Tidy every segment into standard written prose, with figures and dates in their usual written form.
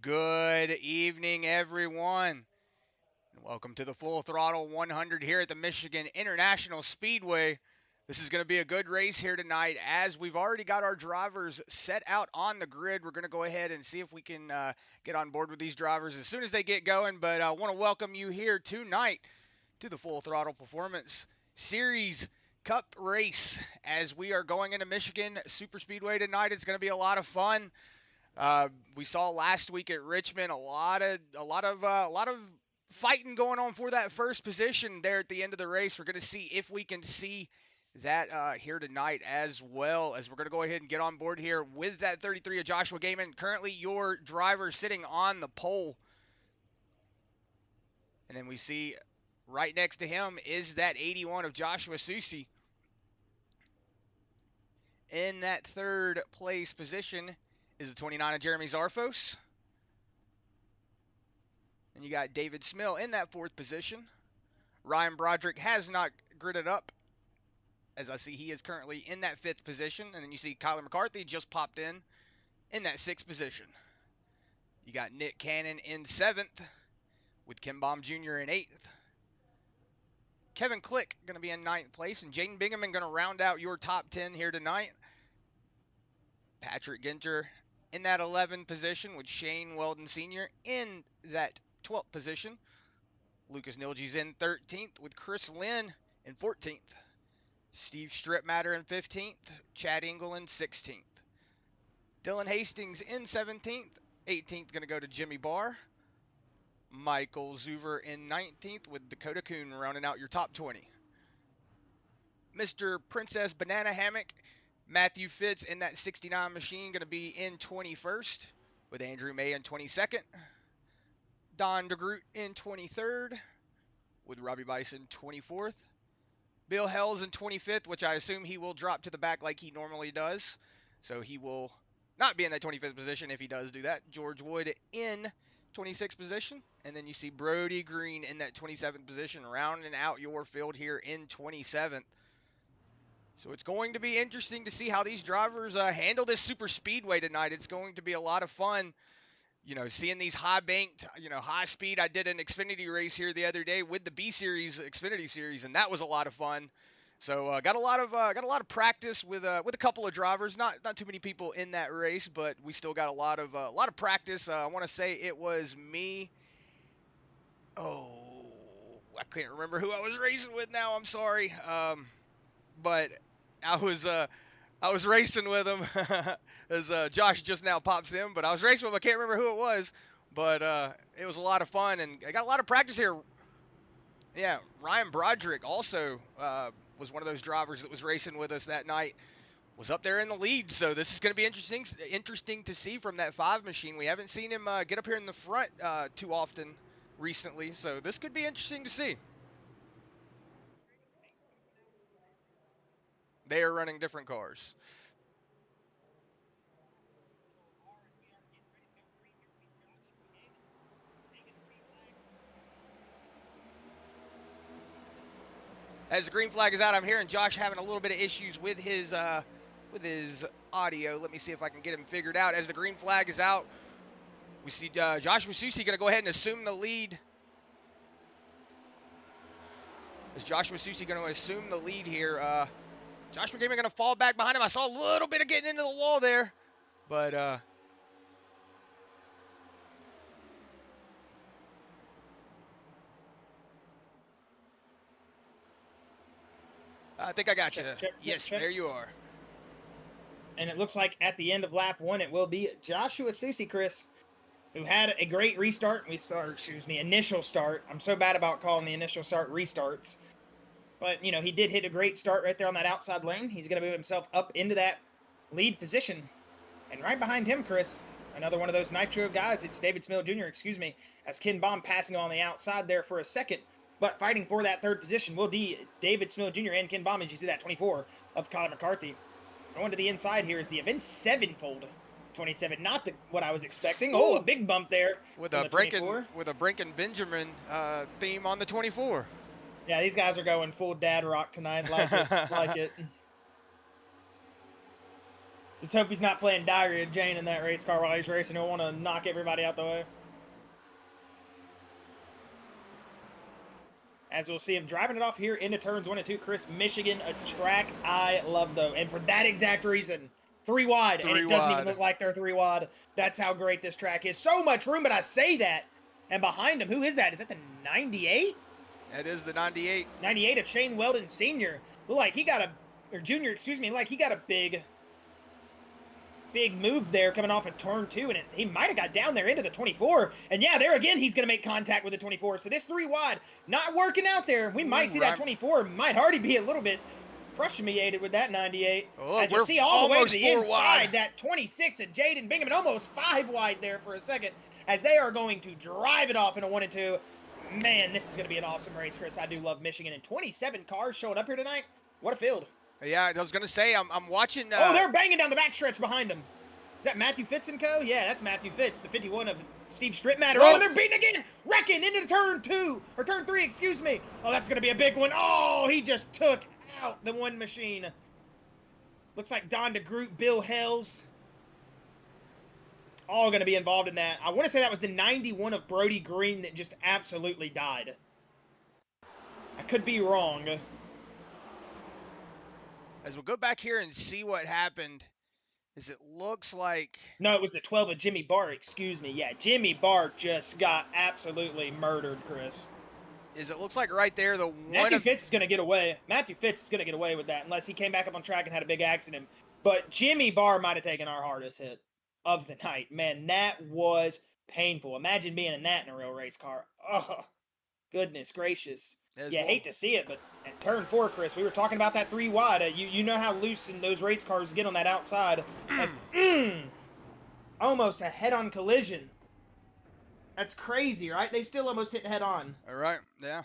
Good evening, everyone, and welcome to the Full Throttle 100 here at the Michigan International Speedway. This is going to be a good race here tonight as we've already got our drivers set out on the grid. We're going to go ahead and see if we can get on board with these drivers as soon as they get going, but I want to welcome you here tonight to the Full Throttle Performance Series Cup race as we are going into Michigan Superspeedway tonight. It's going to be a lot of fun. We saw last week at Richmond a lot of fighting going on for that first position there at the end of the race. We're going to see if we can see that here tonight as well, as we're going to go ahead and get on board here with that 33 of Joshua Gaiman. Currently your driver sitting on the pole. And then we see right next to him is that 81 of Joshua Susi. In that third place position is the 29 of Jeremy Zarfos. And you got David Smill in that fourth position. Ryan Broderick has not gridded up, as I see he is currently in that fifth position. And then you see Kyler McCarthy just popped in that sixth position. You got Nick Cannon in seventh, with Ken Baum Jr. in eighth. Kevin Click going to be in ninth place, and Jaden Bingaman going to round out your top 10 here tonight. Patrick Ginter in that 11th position, with Shane Weldon Sr. in that 12th position. Lucas Nilge's in 13th, with Chris Lynn in 14th. Steve Stripmatter in 15th. Chad Engel in 16th. Dylan Hastings in 17th. 18th going to go to Jimmy Barr. Michael Zuver in 19th, with Dakota Kuhn rounding out your top 20. Mr. Princess Banana Hammock, Matthew Fitz in that 69 machine, going to be in 21st, with Andrew May in 22nd. Don DeGroot in 23rd, with Robbie Bison 24th. Bill Hells in 25th, which I assume he will drop to the back like he normally does. So he will not be in that 25th position if he does do that. George Wood in 26th position. And then you see Brody Green in that 27th position, rounding out your field here in 27th. So it's going to be interesting to see how these drivers handle this super speedway tonight. It's going to be a lot of fun. Seeing these high banked, high speed. I did an Xfinity race here the other day with the B Series Xfinity Series, and that was a lot of fun. So got a lot of practice with a couple of drivers. Not too many people in that race, but we still got a lot of practice. I want to say it was me. Oh, I can't remember who I was racing with now. I'm sorry. But I was racing with him as Josh just now pops in, but I was racing with him. I can't remember who it was, but it was a lot of fun, and I got a lot of practice here. Yeah, Ryan Broderick also was one of those drivers that was racing with us that night, was up there in the lead, so this is going to be interesting to see from that 5 machine. We haven't seen him get up here in the front too often recently, so this could be interesting to see. They are running different cars. As the green flag is out, I'm hearing Josh having a little bit of issues with his audio. Let me see if I can get him figured out. As the green flag is out, we see Joshua Susi going to go ahead and assume the lead. Is Joshua Susi going to assume the lead here? Joshua Gaiman going to fall back behind him. I saw a little bit of getting into the wall there, but I think I got you. Yes, there you are. And it looks like at the end of lap 1, it will be Joshua Susi, Chris, who had a great restart. Initial start. I'm so bad about calling the initial start restarts. But, he did hit a great start right there on that outside lane. He's going to move himself up into that lead position. And right behind him, Chris, another one of those Nitro guys, it's David Smill Jr., as Ken Baum passing on the outside there for a second. But fighting for that third position will be David Smill Jr. and Ken Baum, as you see that 24 of Kyler McCarthy. Going to the inside here is the Avenged Sevenfold 27. Not what I was expecting. Oh, a big bump there. With a Brinken Benjamin theme on the 24. Yeah, these guys are going full dad rock tonight. Like it. Just hope he's not playing Diarrhea Jane in that race car while he's racing. He'll want to knock everybody out the way. As we'll see him driving it off here into turns 1 and 2. Chris, Michigan, a track I love, though. And for that exact reason, 3 wide. And it doesn't even look like they're 3 wide. That's how great this track is. So much room, but I say that. And behind him, who is that? Is that the 98? That is the 98. 98 of Shane Weldon Sr. Look like he got a, or Junior, excuse me, like he got a big move there coming off of turn 2, and he might have got down there into the 24. And yeah, there again, he's going to make contact with the 24. So this 3 wide not working out there. We might see that 24 might already be a little bit frustrated with that 98. Oh, as you see all the way to the inside, wide. That 26 of Jaden Bingham, and almost 5 wide there for a second, as they are going to drive it off in a 1 and 2. Man, this is going to be an awesome race, Chris. I do love Michigan, and 27 cars showing up here tonight. What a field. Yeah, I was going to say, I'm watching. Oh, they're banging down the backstretch behind him. Is that Matthew Fitz and co? Yeah, that's Matthew Fitz, the 51 of Steve Strittmatter. Oh, they're beating again! Wrecking into the turn 2, or turn 3, excuse me. Oh, that's going to be a big one. Oh, he just took out the one machine. Looks like Don DeGroot, Bill Hells, all going to be involved in that. I want to say that was the 91 of Brody Green that just absolutely died. I could be wrong. As we'll go back here and see what happened, is it looks like... No, it was the 12 of Jimmy Barr, excuse me. Yeah, Jimmy Barr just got absolutely murdered, Chris. Is it looks like right there, the Matthew Fitz is going to get away. Matthew Fitz is going to get away with that unless he came back up on track and had a big accident. But Jimmy Barr might have taken our hardest hit of the night. Man, that was painful. Imagine being in that in a real race car. Oh, goodness gracious. Yeah, hate to see it, but at turn 4, Chris, we were talking about that 3 wide. You know how loose in those race cars get on that outside. Almost a head-on collision. That's crazy, right? They still almost hit head-on. All right, yeah.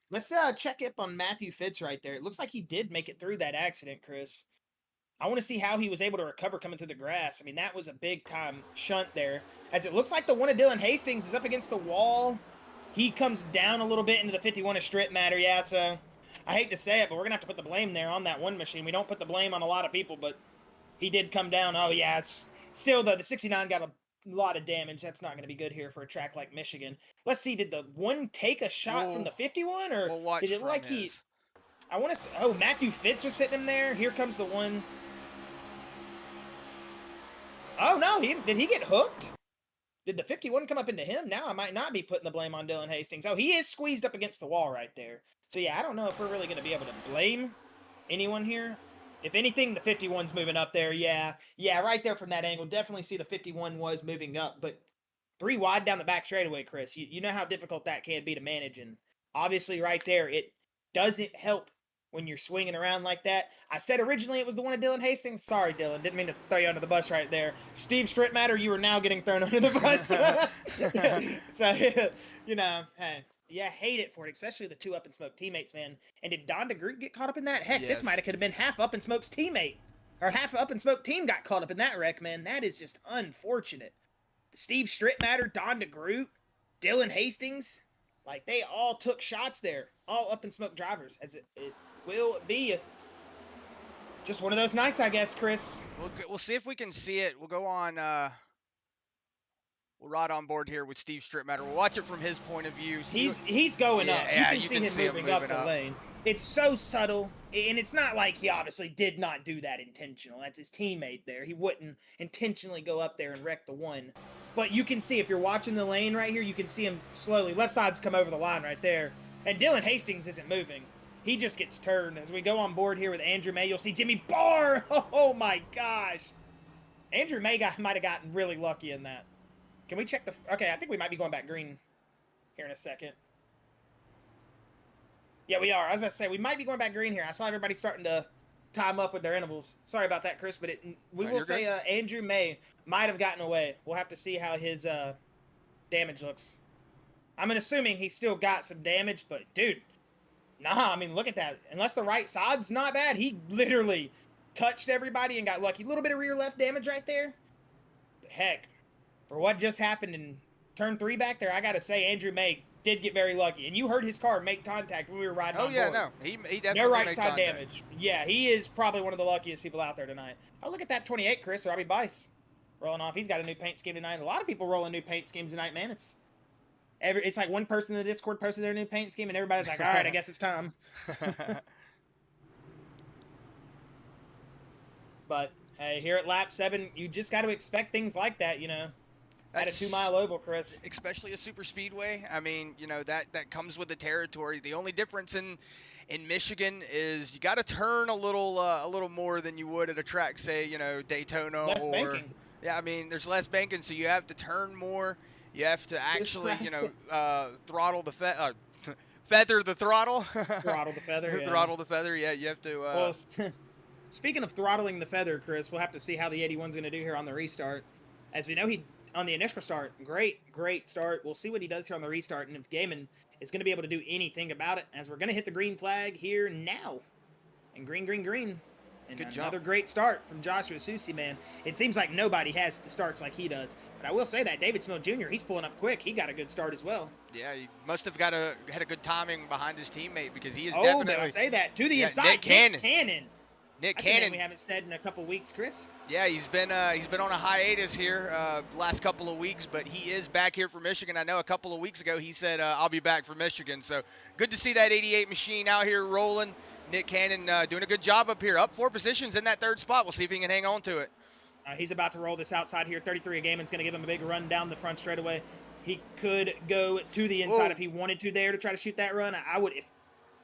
Let's check up on Matthew Fitz right there. It looks like he did make it through that accident, Chris. I want to see how he was able to recover coming through the grass. I mean, that was a big-time shunt there. As it looks like the one of Dylan Hastings is up against the wall. He comes down a little bit into the 51 of Strittmatter. Yeah, it's I hate to say it, but we're going to have to put the blame there on that one machine. We don't put the blame on a lot of people, but he did come down. Oh, yeah, it's still the 69 got a lot of damage. That's not going to be good here for a track like Michigan. Let's see, did the one take a shot from the 51, or did it look like he... I want to say, oh, Matthew Fitz was sitting him there. Here comes the one. Oh, no, did he get hooked? Did the 51 come up into him? Now I might not be putting the blame on Dylan Hastings. Oh, he is squeezed up against the wall right there. So, yeah, I don't know if we're really going to be able to blame anyone here. If anything, the 51's moving up there. Yeah, right there from that angle. Definitely see the 51 was moving up. But 3 wide down the back straightaway, Chris. You know how difficult that can be to manage. And obviously right there, it doesn't help when you're swinging around like that. I said originally it was the one of Dylan Hastings. Sorry, Dylan. Didn't mean to throw you under the bus right there. Steve Strittmatter, you are now getting thrown under the bus. So, you know, hey. Yeah, hate it for it, especially the 2 Up in Smoke teammates, man. And did Don DeGroot get caught up in that? Heck, yes. This might have could have been half Up in Smoke's teammate. Or half Up in Smoke team got caught up in that wreck, man. That is just unfortunate. Steve Strittmatter, Don DeGroot, Dylan Hastings, like, they all took shots there. All Up in Smoke drivers. As it will be just one of those nights, I guess, Chris. We'll see if we can see it. We'll go on... We'll ride on board here with Steve Strittmatter. We'll watch it from his point of view. He's going up. Yeah, you can see him moving up the lane. It's so subtle, and it's not like he obviously did not do that intentional. That's his teammate there. He wouldn't intentionally go up there and wreck the one. But you can see, if you're watching the lane right here, you can see him slowly. Left side's come over the line right there. And Dylan Hastings isn't moving. He just gets turned. As we go on board here with Andrew May, you'll see Jimmy Barr. Oh, my gosh. Andrew May might have gotten really lucky in that. Can we check the... Okay, I think we might be going back green here in a second. Yeah, we are. I was about to say, we might be going back green here. I saw everybody starting to time up with their intervals. Sorry about that, Chris, but we will say Andrew May might have gotten away. We'll have to see how his damage looks. I'm assuming he's still got some damage, but, dude, nah, I mean, look at that. Unless the right side's not bad, he literally touched everybody and got lucky. A little bit of rear left damage right there. But heck... For what just happened in turn 3 back there, I got to say, Andrew May did get very lucky. And you heard his car make contact when we were riding on board. No. He definitely No right made side contact. damage. Yeah, he is probably one of the luckiest people out there tonight. Oh, look at that 28, Chris. Robbie Bice rolling off. He's got a new paint scheme tonight. A lot of people rolling new paint schemes tonight, man. It's like one person in the Discord posted their new paint scheme, and everybody's like, all right, I guess it's time. But, hey, here at lap 7, you just got to expect things like that, you know. That's, at a 2-mile oval, Chris. Especially a super speedway. I mean, you know, that comes with the territory. The only difference in Michigan is you got to turn a little more than you would at a track, say, you know, Daytona. Less banking. Yeah, I mean, there's less banking, so you have to turn more. You have to actually, you know, throttle the feather the throttle. Throttle the feather. Yeah. Throttle the feather. Yeah, you have to. Well, speaking of throttling the feather, Chris, we'll have to see how the 81's going to do here on the restart. As we know, he on the initial start, great start. We'll see what he does here on the restart, and if Gaiman is going to be able to do anything about it, as we're going to hit the green flag here now. And green. And Good another jump. great start from Joshua Susi, man. It seems like nobody has the starts like he does. But I will say that David Smith Jr., he's pulling up quick. He got a good start as well. Yeah, he must have had a good timing behind his teammate, because he is definitely. definitely. I say that to the inside. Nick Cannon. Nick Cannon. We haven't said in a couple weeks, Chris. Yeah, he's been on a hiatus here last couple of weeks, but he is back here for Michigan. I know a couple of weeks ago he said I'll be back for Michigan. So good to see that 88 machine out here rolling. Nick Cannon doing a good job up here, up 4 positions in that 3rd spot. We'll see if he can hang on to it. He's about to roll this outside here. 33 a game. It's going to give him a big run down the front straightaway. He could go to the inside if he wanted to there to try to shoot that run. I would, if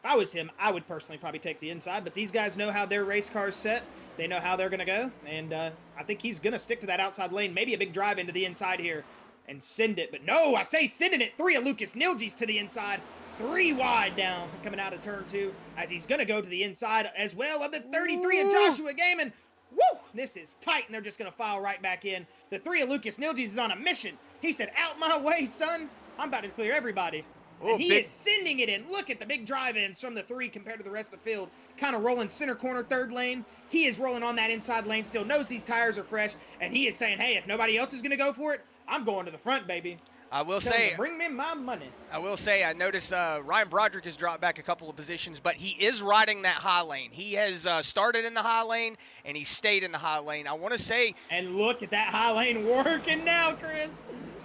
I was him, I would personally probably take the inside. But these guys know how their race car's set. They know how they're going to go. And I think he's going to stick to that outside lane. Maybe a big drive into the inside here and send it. But no, I say sending it. 3 of Lucas Nilgis to the inside. 3 wide down coming out of turn 2 as he's going to go to the inside as well of the 33 of Joshua Gaiman. Woo! This is tight, and they're just going to file right back in. The 3 of Lucas Nilgis is on a mission. He said, out my way, son. I'm about to clear everybody. And he is sending it in. Look at the big drive-ins from the 3 compared to the rest of the field. Kind of rolling center corner, 3rd lane. He is rolling on that inside lane still, knows these tires are fresh, and he is saying, hey, if nobody else is going to go for it, I'm going to the front, baby. I will say, bring me my money. I will say, I noticed Ryan Broderick has dropped back a couple of positions, but he is riding that high lane. He has started in the high lane, and he stayed in the high lane. I want to say... And look at that high lane working now, Chris.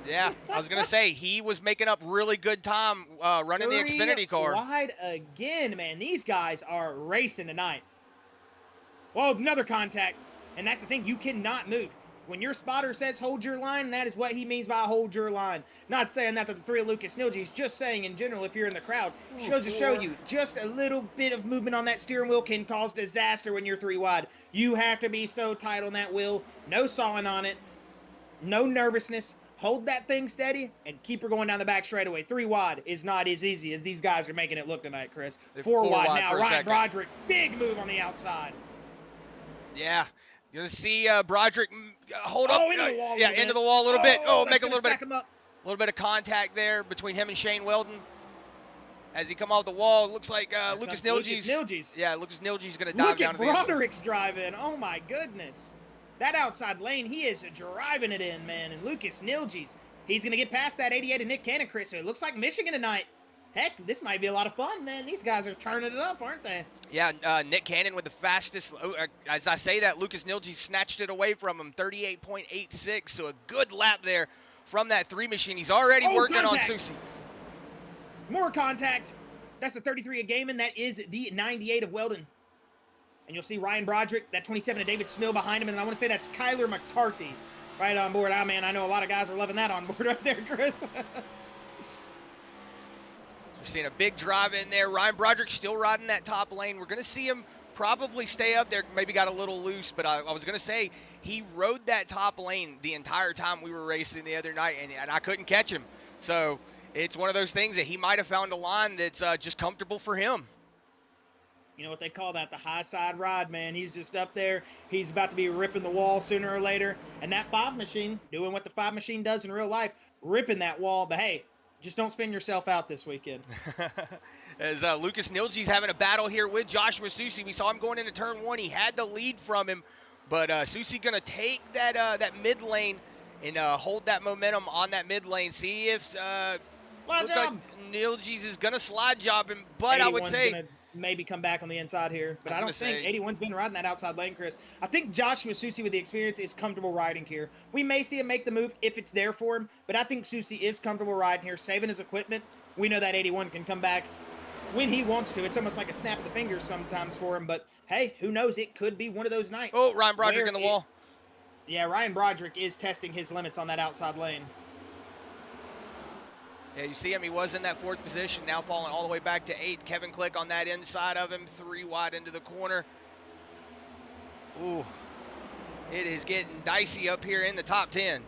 Yeah, I was going to say, he was making up really good time running the Xfinity car. Wide again, man. These guys are racing tonight. Whoa, another contact. And that's the thing, you cannot move. When your spotter says hold your line, that is what he means by hold your line. Not saying that to the 3 of Lucas Nilgis, just saying in general, if you're in the crowd, shows to show you just a little bit of movement on that steering wheel can cause disaster when you're 3 wide. You have to be so tight on that wheel, no sawing on it, no nervousness. Hold that thing steady and keep her going down the back straightaway. 3 wide is not as easy as these guys are making it look tonight, Chris. 4 wide now. Ryan Broderick, big move on the outside. Yeah. You're going to see Broderick hold up. Into the wall into the wall a little bit. Make a little bit of contact there between him and Shane Weldon. As he come off the wall, it looks like Lucas Nilgis. Yeah, Lucas Nilgis is going to dive down to the inside. Broderick's driving. Oh, my goodness. That outside lane, he is driving it in, man. And Lucas Nilgis, he's going to get past that 88 of Nick Cannon, Chris. So it looks like Michigan tonight. Heck, this might be a lot of fun, man. These guys are turning it up, aren't they? Yeah, Nick Cannon with the fastest. As I say that, Lucas Nilgis snatched it away from him, 38.86. So a good lap there from that 3 machine. He's already working on Susi. More contact. That's the 33 of Gaiman. That is the 98 of Weldon. And you'll see Ryan Broderick, that 27 of David Smill behind him. And I want to say that's Kyler McCarthy right on board. Ah, man, I know a lot of guys are loving that on board right there, Chris. We're seeing a big drive in there. Ryan Broderick still riding that top lane. We're going to see him probably stay up there. Maybe got a little loose, but I was going to say he rode that top lane the entire time we were racing the other night, and I couldn't catch him. So it's one of those things that he might have found a line that's just comfortable for him. You know what they call that, the high side ride, man. He's just up there. He's about to be ripping the wall sooner or later. And that 5 machine, doing what the 5 machine does in real life, ripping that wall. But, hey, just don't spin yourself out this weekend. As Lucas Nilgis having a battle here with Joshua Susi. We saw him going into turn 1. He had the lead from him. But Susi going to take that mid lane and hold that momentum on that mid lane. See if Slide Look job. like Nilges is going to slide job him, but I would 81's say... gonna maybe come back on the inside here, but I was I gonna don't think say- 81's been riding that outside lane, Chris. I think Joshua Susi with the experience is comfortable riding here. We may see him make the move if it's there for him, but I think Susi is comfortable riding here, saving his equipment. We know that 81 can come back when he wants to. It's almost like a snap of the fingers sometimes for him, but hey, who knows? It could be one of those nights. Oh, Ryan Broderick in the wall. Yeah, Ryan Broderick is testing his limits on that outside lane. Yeah, you see him. He was in that 4th position, now falling all the way back to 8th. Kevin Click on that inside of him, 3 wide into the corner. Ooh, it is getting dicey up here in the top 10.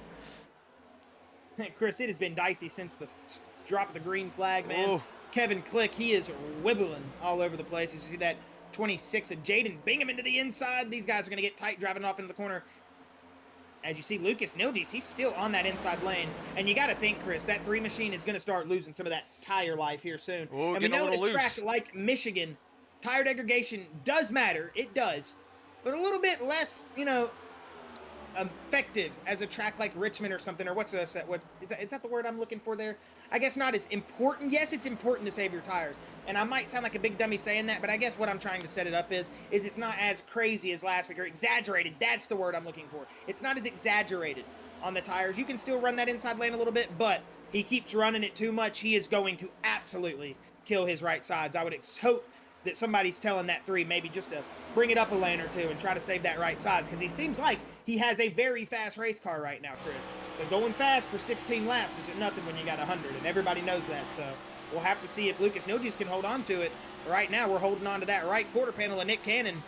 Chris, it has been dicey since the drop of the green flag, man. Ooh. Kevin Click, he is wibbling all over the place. You see that 26 of Jaden Bingham into the inside. These guys are going to get tight driving off into the corner. As you see, Lucas Nilges, he's still on that inside lane. And you got to think, Chris, that 3 machine is going to start losing some of that tire life here soon. Ooh, and we know a at a little track loose. like Michigan, tire degradation does matter. It does. But a little bit less, you know, effective as a track like Richmond or something. Or what's that? What is that? Is that the word I'm looking for there? I guess not as important. Yes, it's important to save your tires. And I might sound like a big dummy saying that, but I guess what I'm trying to set it up is it's not as crazy as last week, or exaggerated. That's the word I'm looking for. It's not as exaggerated on the tires. You can still run that inside lane a little bit, but he keeps running it too much. He is going to absolutely kill his right sides. I would hope that somebody's telling that 3 maybe just to bring it up a lane or 2 and try to save that right sides, because he seems like he has a very fast race car right now, Chris. But going fast for 16 laps isn't nothing when you got 100, and everybody knows that. So we'll have to see if Lucas Nilges can hold on to it. Right now, we're holding on to that right quarter panel of Nick Cannon.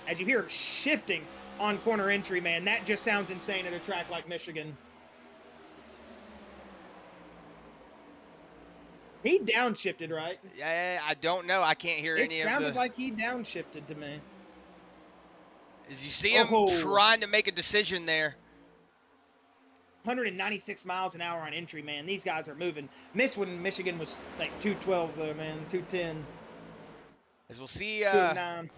As you hear him shifting on corner entry, man, that just sounds insane at a track like Michigan. He downshifted, right? Yeah, I don't know. I can't hear any of the... It sounded like he downshifted to me. As you see him trying to make a decision there. 196 miles an hour on entry, man. These guys are moving. Michigan was like 212, though, man. 210. As we'll see, 209.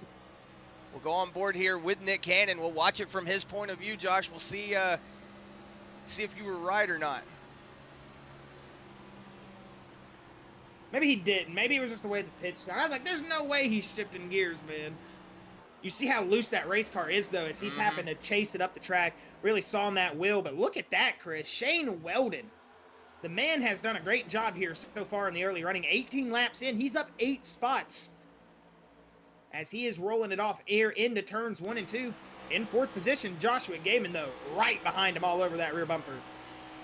we'll go on board here with Nick Cannon. We'll watch it from his point of view, Josh. We'll see if you were right or not. Maybe he didn't. Maybe it was just the way the pitch sounded. I was like, there's no way he's shifting gears, man. You see how loose that race car is, though, as he's having to chase it up the track. Really sawing that wheel. But look at that, Chris. Shane Weldon. The man has done a great job here so far in the early running. 18 laps in. He's up 8 spots. As he is rolling it off air into turns 1 and 2. In 4th position, Joshua Gaiman, though, right behind him all over that rear bumper.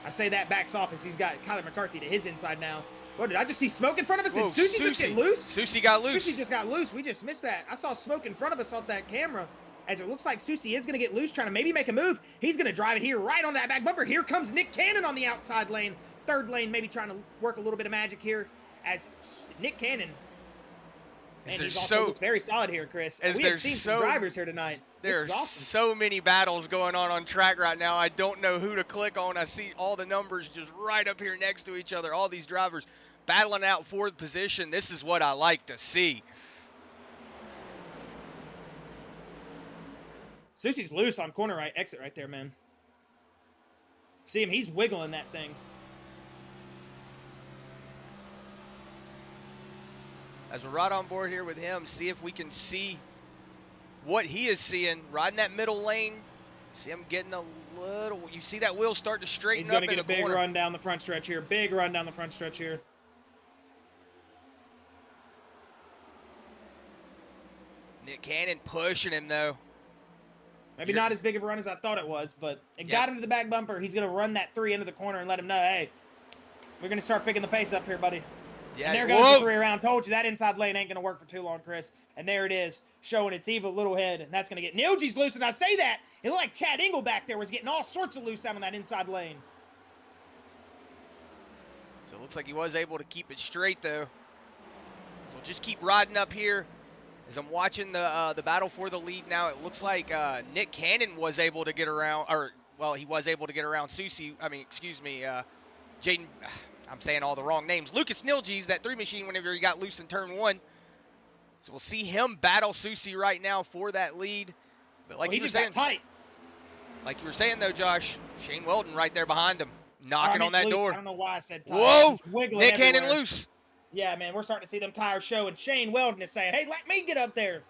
I say that backs off as he's got Kyler McCarthy to his inside now. What, did I just see smoke in front of us? Whoa, Did Susi just get loose? Susi got loose. Susi just got loose. We just missed that. I saw smoke in front of us off that camera. As it looks like Susi is going to get loose, trying to maybe make a move. He's going to drive it here right on that back bumper. Here comes Nick Cannon on the outside lane. 3rd lane, maybe trying to work a little bit of magic here. As Nick Cannon, and he's also looked very solid here, Chris. We have seen some drivers here tonight. There are so many battles going on track right now. I don't know who to click on. I see all the numbers just right up here next to each other. All these drivers battling out 4th position. This is what I like to see. Susi's loose on corner right exit right there, man. See him? He's wiggling that thing. As we're right on board here with him, see if we can see what he is seeing. Riding that middle lane. See him getting a little... You see that wheel start to straighten up in the corner. He's going to get a big run down the front stretch here. Big run down the front stretch here. Nick Cannon pushing him, though. Maybe not as big of a run as I thought it was, but it got him to the back bumper. He's going to run that 3 into the corner and let him know, hey, we're going to start picking the pace up here, buddy. Yeah, and there goes the 3 around. Told you that inside lane ain't going to work for too long, Chris. And there it is, showing its evil little head, and that's going to get Nilges loose. And I say that, it looked like Chad Engel back there was getting all sorts of loose out on that inside lane. So it looks like he was able to keep it straight, though. So just keep riding up here. As I'm watching the battle for the lead now, it looks like Nick Cannon was able to get around, or, well, he was able to get around Susi. I mean, excuse me, Jaden, I'm saying all the wrong names. Lucas Nilges, that 3 machine, whenever he got loose in turn 1. So we'll see him battle Susi right now for that lead. But like you were saying, tight. Like you were saying, though, Josh, Shane Weldon right there behind him. Oh, I Knocking on meant that loose. door. I don't know why I said tight. Whoa! He's wiggling Nick Cannon everywhere. loose. Yeah, man, we're starting to see them tires show, and Shane Weldon is saying, hey, let me get up there.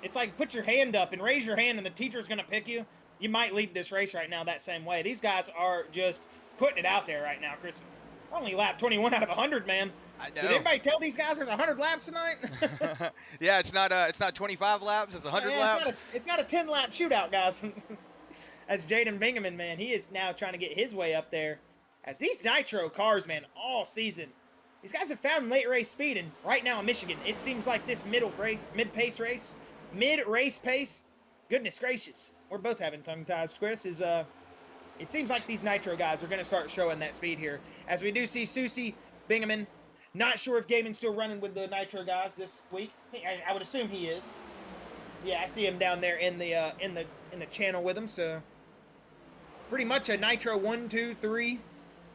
It's like put your hand up and raise your hand, and the teacher's going to pick you. You might lead this race right now that same way. These guys are just putting it out there right now, Chris. We're only lap 21 out of 100, man. I know. Did anybody tell these guys there's 100 laps tonight? Yeah, it's not 25 laps. It's 100 laps. It's not a 10-lap shootout, guys. As Jaden Bingaman, man, he is now trying to get his way up there. As these nitro cars, man, all season, these guys have found late race speed, and right now in Michigan, it seems like this mid-race pace, goodness gracious, we're both having tongue ties, Chris, it seems like these nitro guys are going to start showing that speed here. As we do see Susie, Bingaman, not sure if Gaiman's still running with the nitro guys this week. I would assume he is. Yeah, I see him down there in the channel with him, so pretty much a nitro 1, 2, 3,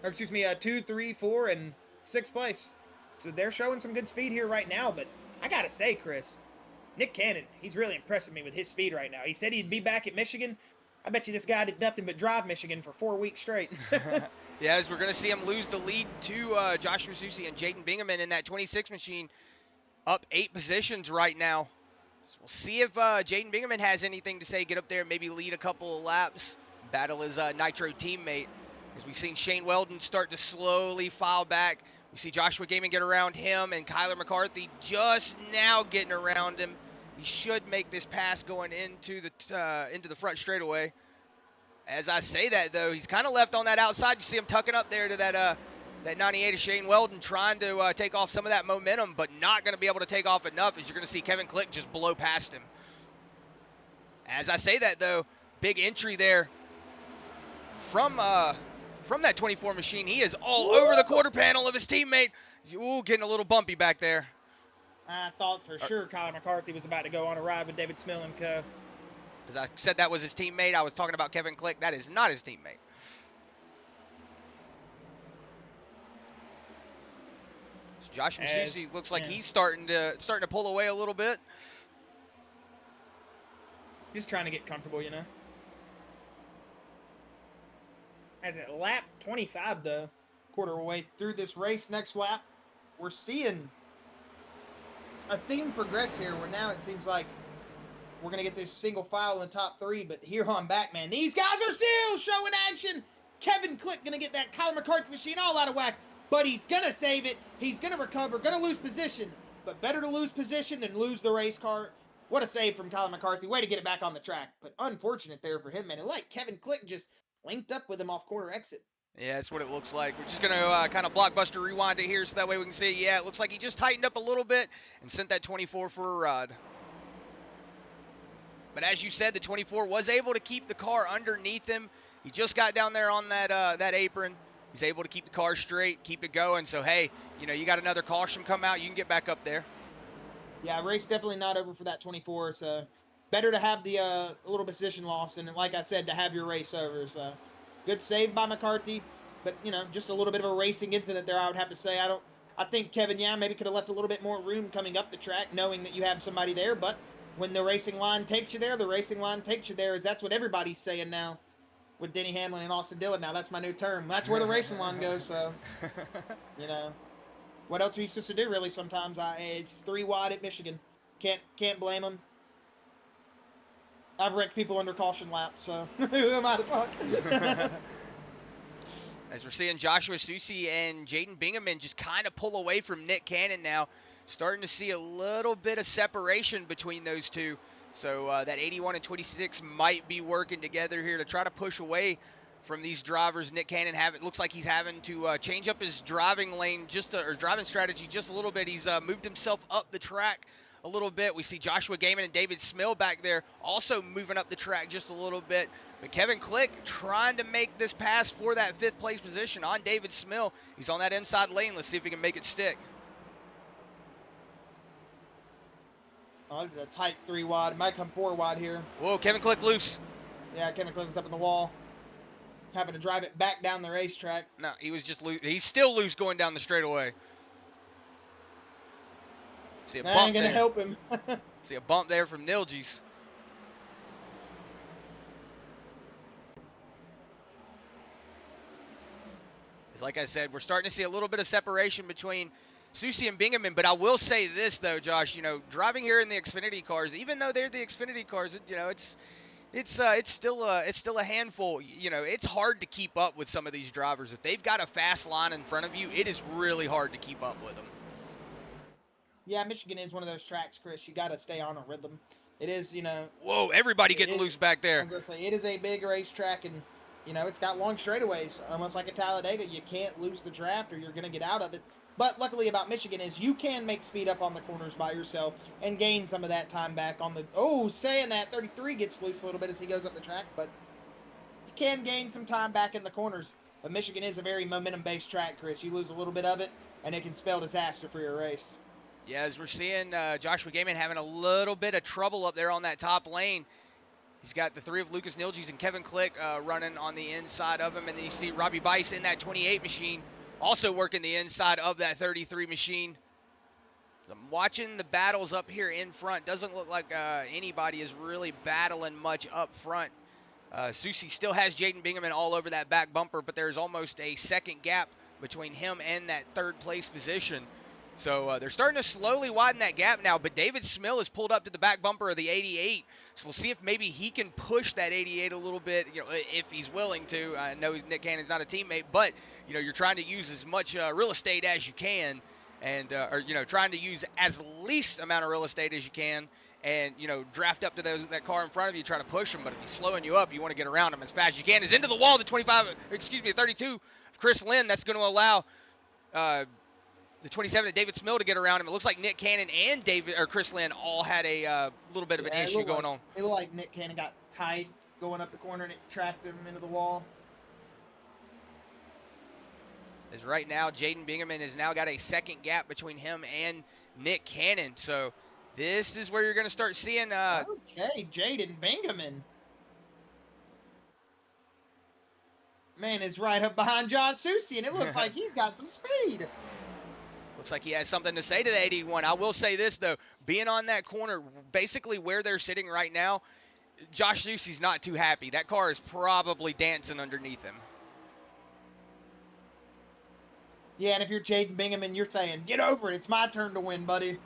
or excuse me, 2, 3, 4, and 6th place. So they're showing some good speed here right now, but I gotta say, Chris, Nick Cannon, he's really impressing me with his speed right now. He said he'd be back at Michigan. I bet you this guy did nothing but drive Michigan for 4 weeks straight. Yeah, as we're going to see him lose the lead to Joshua Susie and Jaden Bingaman in that 26 machine, up 8 positions right now. So we'll see if Jaden Bingaman has anything to say, get up there, maybe lead a couple of laps, battle his Nitro teammate. As we've seen Shane Weldon start to slowly file back. We see Joshua Gaiman get around him, and Kyler McCarthy just now getting around him. He should make this pass going into the front straightaway. As I say that, though, he's kind of left on that outside. You see him tucking up there to that 98 of Shane Weldon, trying to take off some of that momentum, but not going to be able to take off enough, as you're going to see Kevin Click just blow past him. As I say that, though, big entry there from that 24 machine. He is all over the quarter panel of his teammate. Ooh, getting a little bumpy back there. I thought for sure Kyler McCarthy was about to go on a ride with David Smil and co. As I said that was his teammate, I was talking about Kevin Click. That is not his teammate. So Joshua Susie looks like he's starting to pull away a little bit. Just trying to get comfortable, you know. As at lap 25, the quarter way through this race, next lap, we're seeing a theme progress here where now it seems like we're going to get this single file in the top 3, but here on back, man, these guys are still showing action. Kevin Click going to get that Kyler McCarthy machine all out of whack, but he's going to save it. He's going to recover, going to lose position, but better to lose position than lose the race car. What a save from Kyler McCarthy. Way to get it back on the track, but unfortunate there for him, man. And like Kevin Click just linked up with him off corner exit. Yeah, that's what it looks like. We're just going to kind of blockbuster rewind it here so that way we can see, yeah, it looks like he just tightened up a little bit and sent that 24 for a ride. But as you said, the 24 was able to keep the car underneath him. He just got down there on that apron. He's able to keep the car straight, keep it going. So, hey, you know, you got another caution come out, you can get back up there. Yeah, race definitely not over for that 24. So, better to have the a little position loss, and like I said, to have your race over. So, good save by McCarthy, but you know, just a little bit of a racing incident there. I would have to say. I think Kevin, maybe could have left a little bit more room coming up the track, knowing that you have somebody there. But when the racing line takes you there, the racing line takes you there. That's what everybody's saying now with Denny Hamlin and Austin Dillon. Now that's my new term. That's where the racing line goes. So, you know, what else are you supposed to do? Really, sometimes it's 3 wide at Michigan. Can't blame them. I've wrecked people under caution laps, so who am I to talk? As we're seeing Joshua Susie and Jaden Bingaman just kind of pull away from Nick Cannon now. Starting to see a little bit of separation between those two. So that 81 and 26 might be working together here to try to push away from these drivers. Nick Cannon looks like he's having to change up his driving lane or driving strategy just a little bit. He's moved himself up the track a little bit. We see Joshua Gaiman and David Smil back there also moving up the track just a little bit. But Kevin Click trying to make this pass for that 5th place position on David Smil. He's on that inside lane. Let's see if he can make it stick. Oh, this is a tight 3 wide. It might come 4 wide here. Whoa, Kevin Click loose. Yeah, Kevin Click was up in the wall. Having to drive it back down the racetrack. No, he was just loose. He's still loose going down the straightaway. See a that bump ain't gonna there. help him. See a bump there from Nilges. Like I said, we're starting to see a little bit of separation between Susie and Bingaman, but I will say this though, Josh. Driving here in the Xfinity cars, even though they're the Xfinity cars, it's still a handful. It's hard to keep up with some of these drivers. If they've got a fast line in front of you, it is really hard to keep up with them. Yeah, Michigan is one of those tracks, Chris. You got to stay on a rhythm. It is, Whoa, everybody getting loose back there. I'm gonna say it is a big racetrack, and it's got long straightaways, almost like a Talladega. You can't lose the draft, or you're gonna get out of it. But luckily about Michigan is you can make speed up on the corners by yourself and gain some of that time back on the. Oh, saying that 33 gets loose a little bit as he goes up the track, but you can gain some time back in the corners. But Michigan is a very momentum-based track, Chris. You lose a little bit of it, and it can spell disaster for your race. Yeah, as we're seeing Joshua Gaiman having a little bit of trouble up there on that top lane. He's got the three of Lucas Nilges and Kevin Click running on the inside of him. And then you see Robbie Bice in that 28 machine also working the inside of that 33 machine. I'm watching the battles up here in front. Doesn't look like anybody is really battling much up front. Susie still has Jaden Bingaman all over that back bumper, but there's almost a second gap between him and that third place position. So they're starting to slowly widen that gap now, but David Smill has pulled up to the back bumper of the 88. So we'll see if maybe he can push that 88 a little bit, if he's willing to. I know Nick Cannon's not a teammate, but, you're trying to use as much real estate as you can and, trying to use as least amount of real estate as you can and, draft up to that car in front of you, try to push him. But if he's slowing you up, you want to get around him as fast as you can. Is into the wall, the 32 of Chris Lynn. That's going to allow the 27 of David Smill to get around him. It looks like Nick Cannon and Chris Lynn all had a little bit of an issue going on. It looked like Nick Cannon got tight going up the corner and it tracked him into the wall. As right now, Jaden Bingaman has now got a second gap between him and Nick Cannon. So this is where you're going to start seeing. Okay, Jaden Bingaman. Man is right up behind John Susie, and it looks like he's got some speed. Looks like he has something to say to the 81. I will say this, though. Being on that corner, basically where they're sitting right now, Josh Susie's not too happy. That car is probably dancing underneath him. Yeah, and if you're Jaden Bingaman, you're saying, get over it. It's my turn to win, buddy.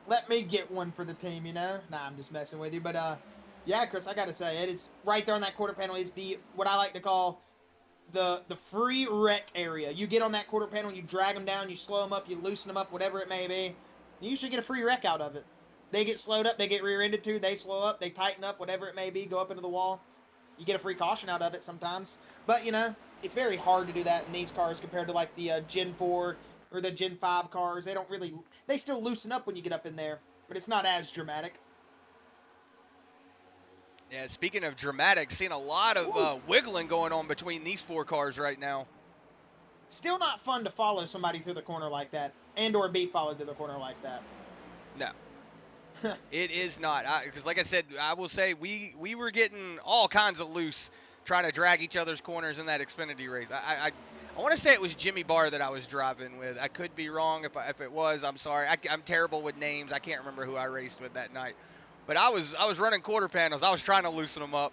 Let me get one for the team, Nah, I'm just messing with you. But, yeah, Chris, I got to say, it is right there on that quarter panel. It's what I like to call the free wreck area. You get on that quarter panel, you drag them down, you slow them up, you loosen them up, whatever it may be. You usually get a free wreck out of it. They get slowed up, they get rear-ended too, they slow up, they tighten up, whatever it may be, go up into the wall. You get a free caution out of it sometimes. But, it's very hard to do that in these cars compared to like the Gen 4 or the Gen 5 cars. They still loosen up when you get up in there, but it's not as dramatic. Yeah, speaking of dramatic, seeing a lot of wiggling going on between these four cars right now. Still not fun to follow somebody through the corner like that, and or be followed through the corner like that. No. It is not. Because like I said, I will say we were getting all kinds of loose trying to drag each other's corners in that Xfinity race. I want to say it was Jimmy Barr that I was driving with. I could be wrong. If it was, I'm sorry. I'm terrible with names. I can't remember who I raced with that night. But I was running quarter panels. I was trying to loosen them up,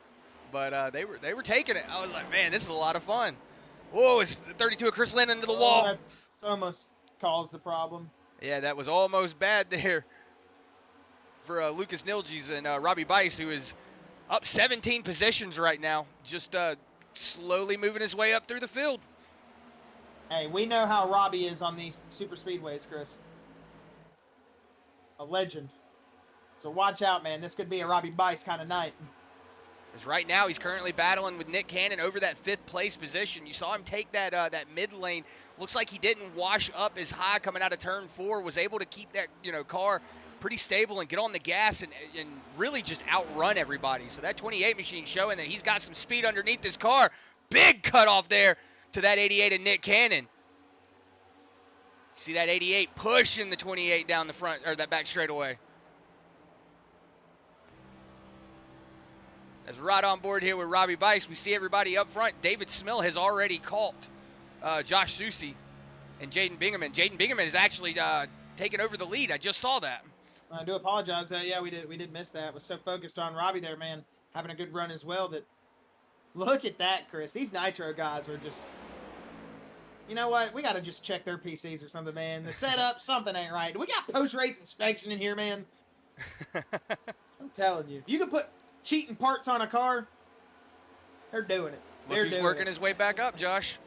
but they were taking it. I was like, man, this is a lot of fun. Whoa, it's 32 of Chris Lynn into the wall. That's almost caused the problem. Yeah, that was almost bad there for Lucas Nilges and Robbie Bice, who is up 17 positions right now, just slowly moving his way up through the field. Hey, we know how Robbie is on these super speedways, Chris. A legend. So watch out, man. This could be a Robbie Bice kind of night. Because right now he's currently battling with Nick Cannon over that 5th place position. You saw him take that mid lane. Looks like he didn't wash up as high coming out of turn 4. Was able to keep that car pretty stable and get on the gas and really just outrun everybody. So that 28 machine showing that he's got some speed underneath this car. Big cutoff there to that 88 of Nick Cannon. See that 88 pushing the 28 down the front, or that back straightaway. As right on board here with Robbie Bice, we see everybody up front. David Smill has already caught Josh Susie and Jaden Bingaman. Jaden Bingaman is actually taking over the lead. I just saw that. I do apologize. Yeah, we did miss that. Was so focused on Robbie there, man, having a good run as well. That look at that, Chris. These Nitro guys are just You know what? We got to just check their PCs or something, man. The setup, something ain't right. Do we got post-race inspection in here, man? I'm telling you. If you can put cheating parts on a car, they're doing it. Look who's working his way back up, Josh.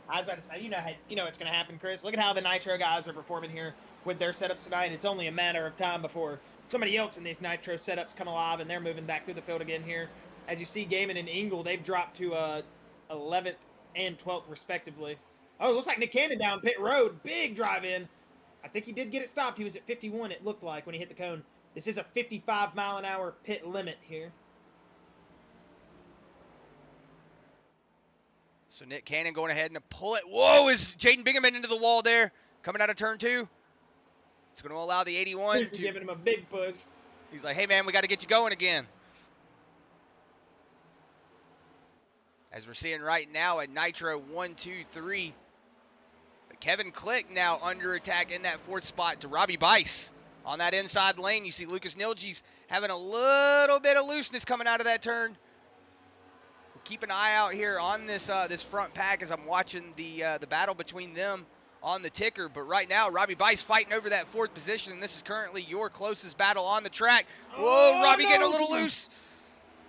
I was about to say, you know what's going to happen, Chris. Look at how the Nitro guys are performing here with their setups tonight. It's only a matter of time before somebody else in these Nitro setups come alive, and they're moving back through the field again here. As you see, Gaiman and Engel, they've dropped to 11th and 12th, respectively. Oh, it looks like Nick Cannon down pit road. Big drive in. I think he did get it stopped. He was at 51, it looked like, when he hit the cone. This is a 55-mile-an-hour pit limit here. So Nick Cannon going ahead and pull it. Whoa, is Jaden Bingaman into the wall there? Coming out of turn 2. It's going to allow the 81 Seriously, giving him a big push. He's like, hey, man, we got to get you going again. As we're seeing right now at Nitro 1, 2, 3. But Kevin Click now under attack in that 4th spot to Robbie Bice. On that inside lane, you see Lucas Nilge's having a little bit of looseness coming out of that turn. We'll keep an eye out here on this this front pack as I'm watching the battle between them on the ticker. But right now, Robbie Bice fighting over that 4th position, and this is currently your closest battle on the track. Whoa, Robbie getting a little loose.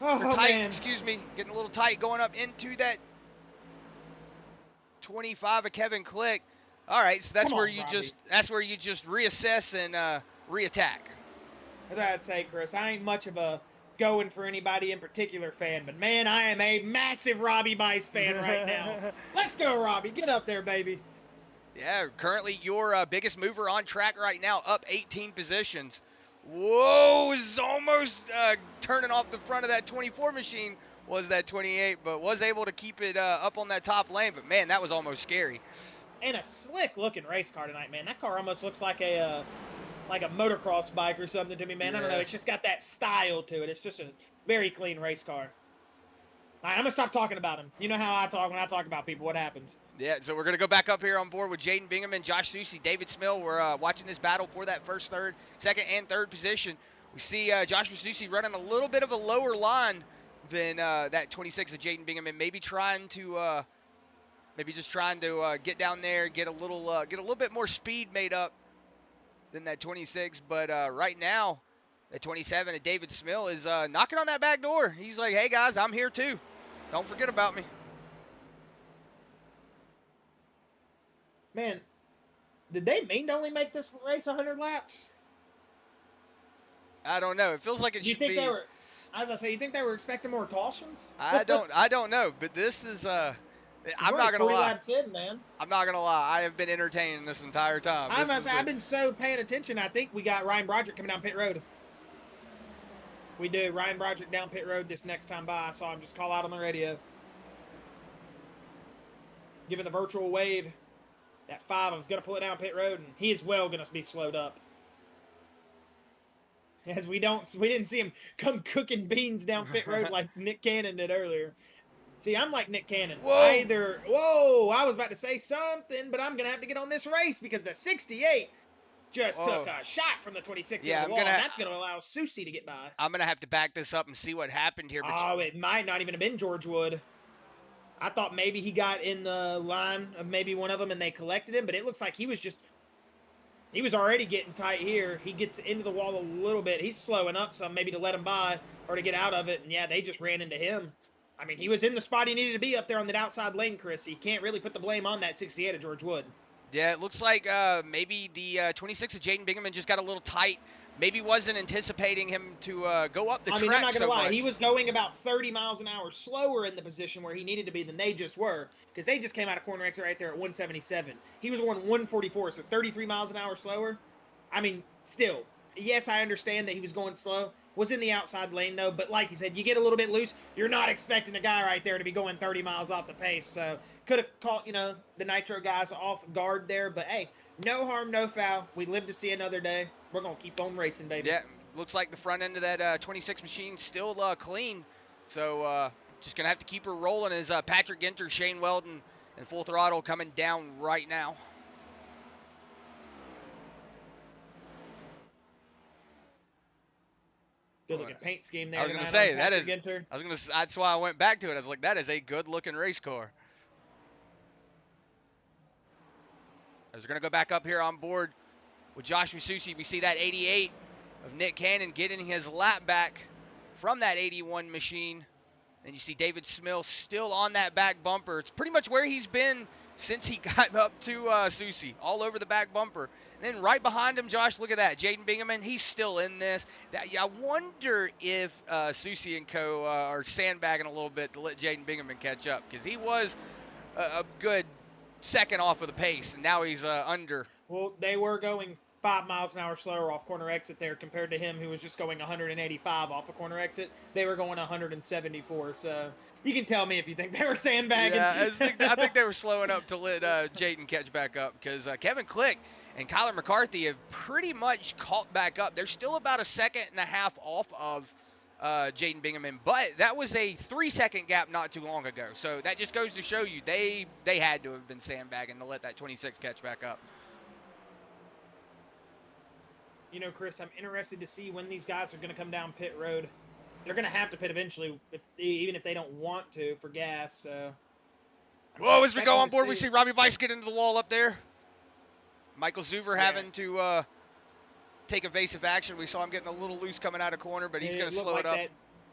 Or tight, man. excuse me, getting a little tight going up into that 25 of Kevin Click. All right, so that's where you just reassess and reattack. What did I say, Chris? I ain't much of a going for anybody in particular fan, but man, I am a massive Robbie Bice fan right now. Let's go, Robbie. Get up there, baby. Yeah, currently your biggest mover on track right now, up 18 positions. Whoa, is almost turning off the front of that 24 machine. Was that 28, but was able to keep it up on that top lane. But man, that was almost scary. And a slick-looking race car tonight, man. That car almost looks like a motocross bike or something to me, man. Yeah. I don't know. It's just got that style to it. It's just a very clean race car. All right, I'm going to stop talking about him. You know how I talk when I talk about people. What happens? Yeah, so we're going to go back up here on board with Jaden Bingaman, Josh Susi, David Smill. We're watching this battle for that first, second, and third position. We see Josh Susi running a little bit of a lower line than that 26 of Jaden Bingaman. Maybe trying to... Maybe just trying to get down there, get a little bit more speed made up than that 26. But right now, that 27 of David Smill is knocking on that back door. He's like, hey, guys, I'm here too. Don't forget about me. Man, did they mean to only make this race 100 laps? I don't know. It feels like it should be. They were, I was going to say, you think they were expecting more cautions? I don't know. But this is... I'm not gonna lie. Laps in, man. I'm not gonna lie. I have been entertaining this entire time. I've been so paying attention. I think we got Ryan Broderick coming down pit road. We do. Ryan Broderick down pit road this next time by. I saw him just call out on the radio, giving the virtual wave. That 5 I was gonna pull it down pit road, and he is well gonna be slowed up. As we didn't see him come cooking beans down pit road like Nick Cannon did earlier. See, I'm like Nick Cannon. Whoa! I was about to say something, but I'm going to have to get on this race because the 68 just took a shot from the 26 into the wall, and that's going to allow Susi to get by. I'm going to have to back this up and see what happened here. It might not even have been George Wood. I thought maybe he got in the line of maybe one of them and they collected him, but it looks like he was already getting tight here. He gets into the wall a little bit. He's slowing up some, maybe to let him by or to get out of it, and yeah, they just ran into him. I mean, he was in the spot he needed to be up there on that outside lane, Chris. You can't really put the blame on that 68 of George Wood. Yeah, it looks like maybe the 26 of Jaden Bingaman just got a little tight. Maybe wasn't anticipating him to go up the track so much. I'm not going to lie. He was going about 30 miles an hour slower in the position where he needed to be than they just were, because they just came out of corner exit right there at 177. He was going 144, so 33 miles an hour slower. I mean, still, yes, I understand that he was going slow. Was in the outside lane, though, but like you said, you get a little bit loose. You're not expecting a guy right there to be going 30 miles off the pace, so could have caught, the Nitro guys off guard there, but hey, no harm, no foul. We live to see another day. We're going to keep on racing, baby. Yeah, looks like the front end of that 26 machine still clean, so just going to have to keep her rolling as Patrick Ginter, Shane Weldon, and Full Throttle coming down right now. Good looking paint scheme there. I was going to say that's why I went back to it. I was like, that is a good looking race car. As we're going to go back up here on board with Joshua Susi, we see that 88 of Nick Cannon getting his lap back from that 81 machine. And you see David Smill still on that back bumper. It's pretty much where he's been since he got up to Susi, all over the back bumper. And then right behind him, Josh, look at that. Jaden Bingaman, he's still in this. I wonder if Susi and co are sandbagging a little bit to let Jaden Bingaman catch up, because he was a good second off of the pace, and now he's under. Well, they were going 5 miles an hour slower off corner exit there compared to him, who was just going 185 off a corner exit. They were going 174, so you can tell me if you think they were sandbagging. Yeah, I think they were slowing up to let Jaden catch back up, because Kevin Click and Kyler McCarthy have pretty much caught back up. They're still about a second and a half off of Jaden Bingaman, but that was a 3-second gap not too long ago. So that just goes to show you they had to have been sandbagging to let that 26 catch back up. You know, Chris, I'm interested to see when these guys are going to come down pit road. They're going to have to pit eventually, even if they don't want to, for gas. So. Whoa, as we go on board, we see Robbie Weiss get into the wall up there. Michael Zuver having to take evasive action. We saw him getting a little loose coming out of corner, but he's going to slow it up. That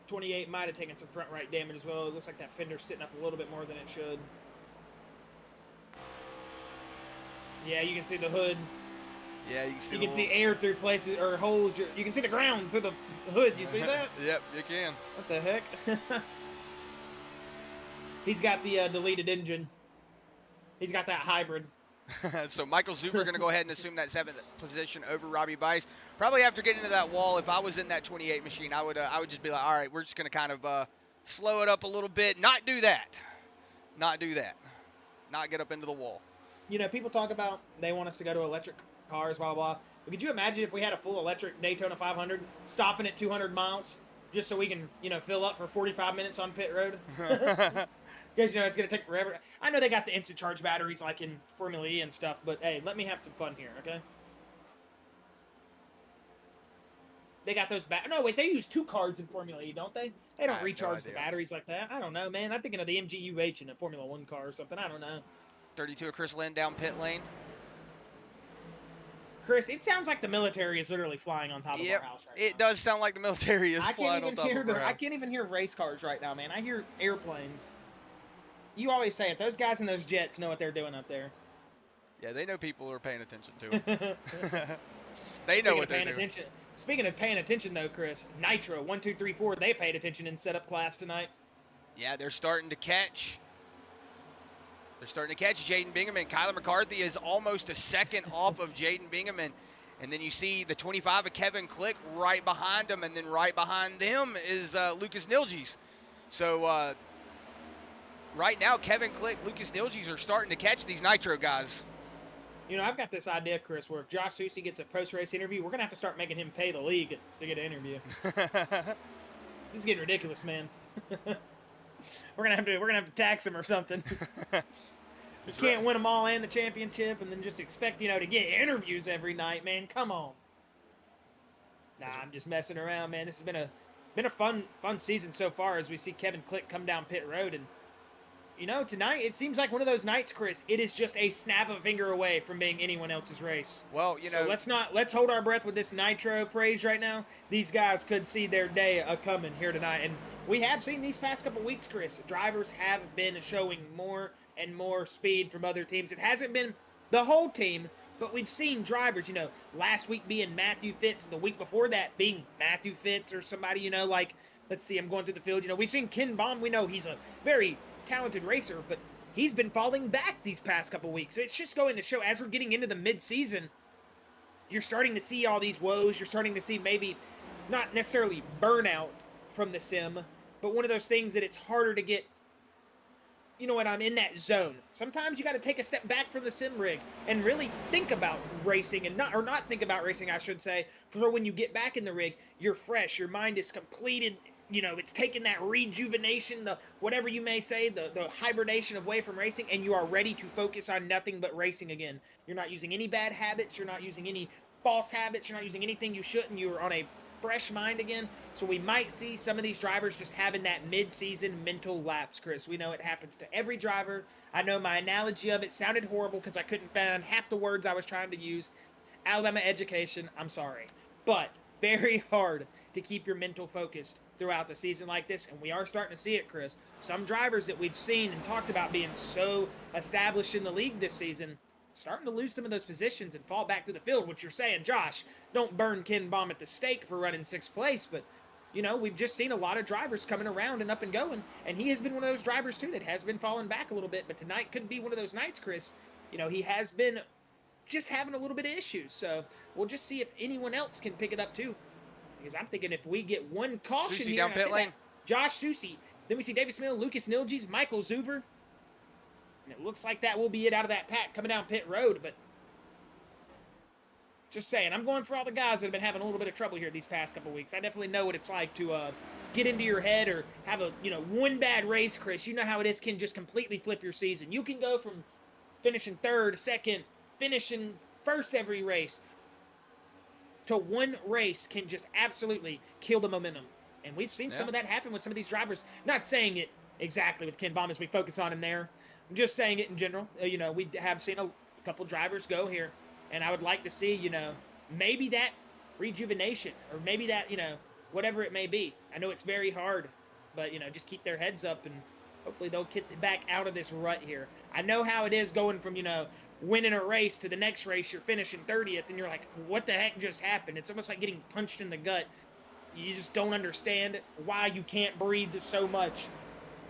28 might have taken some front right damage as well. It looks like that fender's sitting up a little bit more than it should. Yeah, you can see the hood. Yeah, you can see air through places or holes. You can see the ground through the hood. You see that? Yep, you can. What the heck? He's got the deleted engine. He's got that hybrid. So Michael Zuber going to go ahead and assume that 7th position over Robbie Weiss. Probably after getting into that wall, if I was in that 28 machine, I would just be like, all right, we're just going to kind of slow it up a little bit. Not do that. Not get up into the wall. You know, people talk about they want us to go to electric cars, blah, blah, blah. But could you imagine if we had a full electric Daytona 500 stopping at 200 miles just so we can, fill up for 45 minutes on pit road? Because, it's going to take forever. I know they got the instant charge batteries like in Formula E and stuff, but hey, let me have some fun here, okay? They got those No, wait, they use 2 cards in Formula E, don't they? They don't recharge the batteries like that. I don't know, man. I'm thinking of the MGUH in a Formula 1 car or something. I don't know. 32 of Chris Lynn down pit lane. Chris, it sounds like the military is literally flying on top of our house right now. It does sound like the military is flying on top of our house. I can't even hear race cars right now, man. I hear airplanes. You always say it. Those guys in those jets know what they're doing up there. Yeah, they know people are paying attention to them. They know what they're doing. Speaking of paying attention, though, Chris, Nitro 1, 2, 3, 4, they paid attention in setup class tonight. Yeah, they're starting to catch. Jaden Bingaman. Kyler McCarthy is almost a second off of Jaden Bingaman. And then you see the 25 of Kevin Click right behind him. And then right behind them is Lucas Nilges. So right now, Kevin Click, Lucas Nilges are starting to catch these Nitro guys. I've got this idea, Chris, where if Josh Susi gets a post-race interview, we're going to have to start making him pay the league to get an interview. This is getting ridiculous, man. We're gonna have to tax him or something. You can't win them all and the championship and then just expect, to get interviews every night, man. Come on. Nah, I'm just messing around, man. This has been a fun season so far as we see Kevin Click come down pit road. And, tonight it seems like one of those nights, Chris, it is just a snap of a finger away from being anyone else's race. Well, So let's hold our breath with this Nitro praise right now. These guys could see their day coming here tonight. And we have seen these past couple weeks, Chris, drivers have been showing more and more speed from other teams. It hasn't been the whole team, but we've seen drivers, last week being Matthew Fitz, the week before that being Matthew Fitz or somebody, let's see, I'm going through the field. We've seen Ken Baum. We know he's a very talented racer, but he's been falling back these past couple weeks. So it's just going to show as we're getting into the mid-season, you're starting to see all these woes. You're starting to see maybe not necessarily burnout from the sim, but one of those things that it's harder to get, I'm in that zone. Sometimes you got to take a step back from the sim rig and really think about racing and not think about racing, I should say, for when you get back in the rig, you're fresh, your mind is completed, it's taken that rejuvenation, the whatever you may say, the hibernation away from racing, and you are ready to focus on nothing but racing again. You're not using any bad habits, you're not using any false habits, you're not using anything you shouldn't, you're on a fresh mind again. So we might see some of these drivers just having that mid-season mental lapse, Chris. We know it happens to every driver. I know my analogy of it sounded horrible because I couldn't find half the words I was trying to use. Alabama education, I'm sorry. But very hard to keep your mental focused throughout the season like this, and we are starting to see it, Chris. Some drivers that we've seen and talked about being so established in the league this season starting to lose some of those positions and fall back to the field, which you're saying, Josh, don't burn Ken Baum at the stake for running 6th place, but you know, we've just seen a lot of drivers coming around and up and going, and he has been one of those drivers too that has been falling back a little bit, but tonight could be one of those nights, Chris. You know, he has been just having a little bit of issues, so we'll just see if anyone else can pick it up too. Because I'm thinking if we get one caution Susie here, down pit lane. Josh Susie, then we see Davis Mill, Lucas Nilges, Michael Zuver, and it looks like that will be it out of that pack coming down pit road, but just saying, I'm going for all the guys that have been having a little bit of trouble here these past couple weeks. I definitely know what it's like to get into your head or have a, you know, one bad race, Chris. You know how it is, can just completely flip your season. You can go from finishing 3rd, 2nd, finishing 1st every race to one race can just absolutely kill the momentum. And we've seen some of that happen with some of these drivers. Not saying it exactly with Ken Baum as we focus on him there. I'm just saying it in general. You know, we have seen a couple drivers go here. And I would like to see, you know, maybe that rejuvenation or maybe that, you know, whatever it may be. I know it's very hard, but, you know, just keep their heads up and hopefully they'll get back out of this rut here. I know how it is going from, you know, winning a race to the next race, you're finishing 30th, and you're like, what the heck just happened? It's almost like getting punched in the gut. You just don't understand why you can't breathe so much.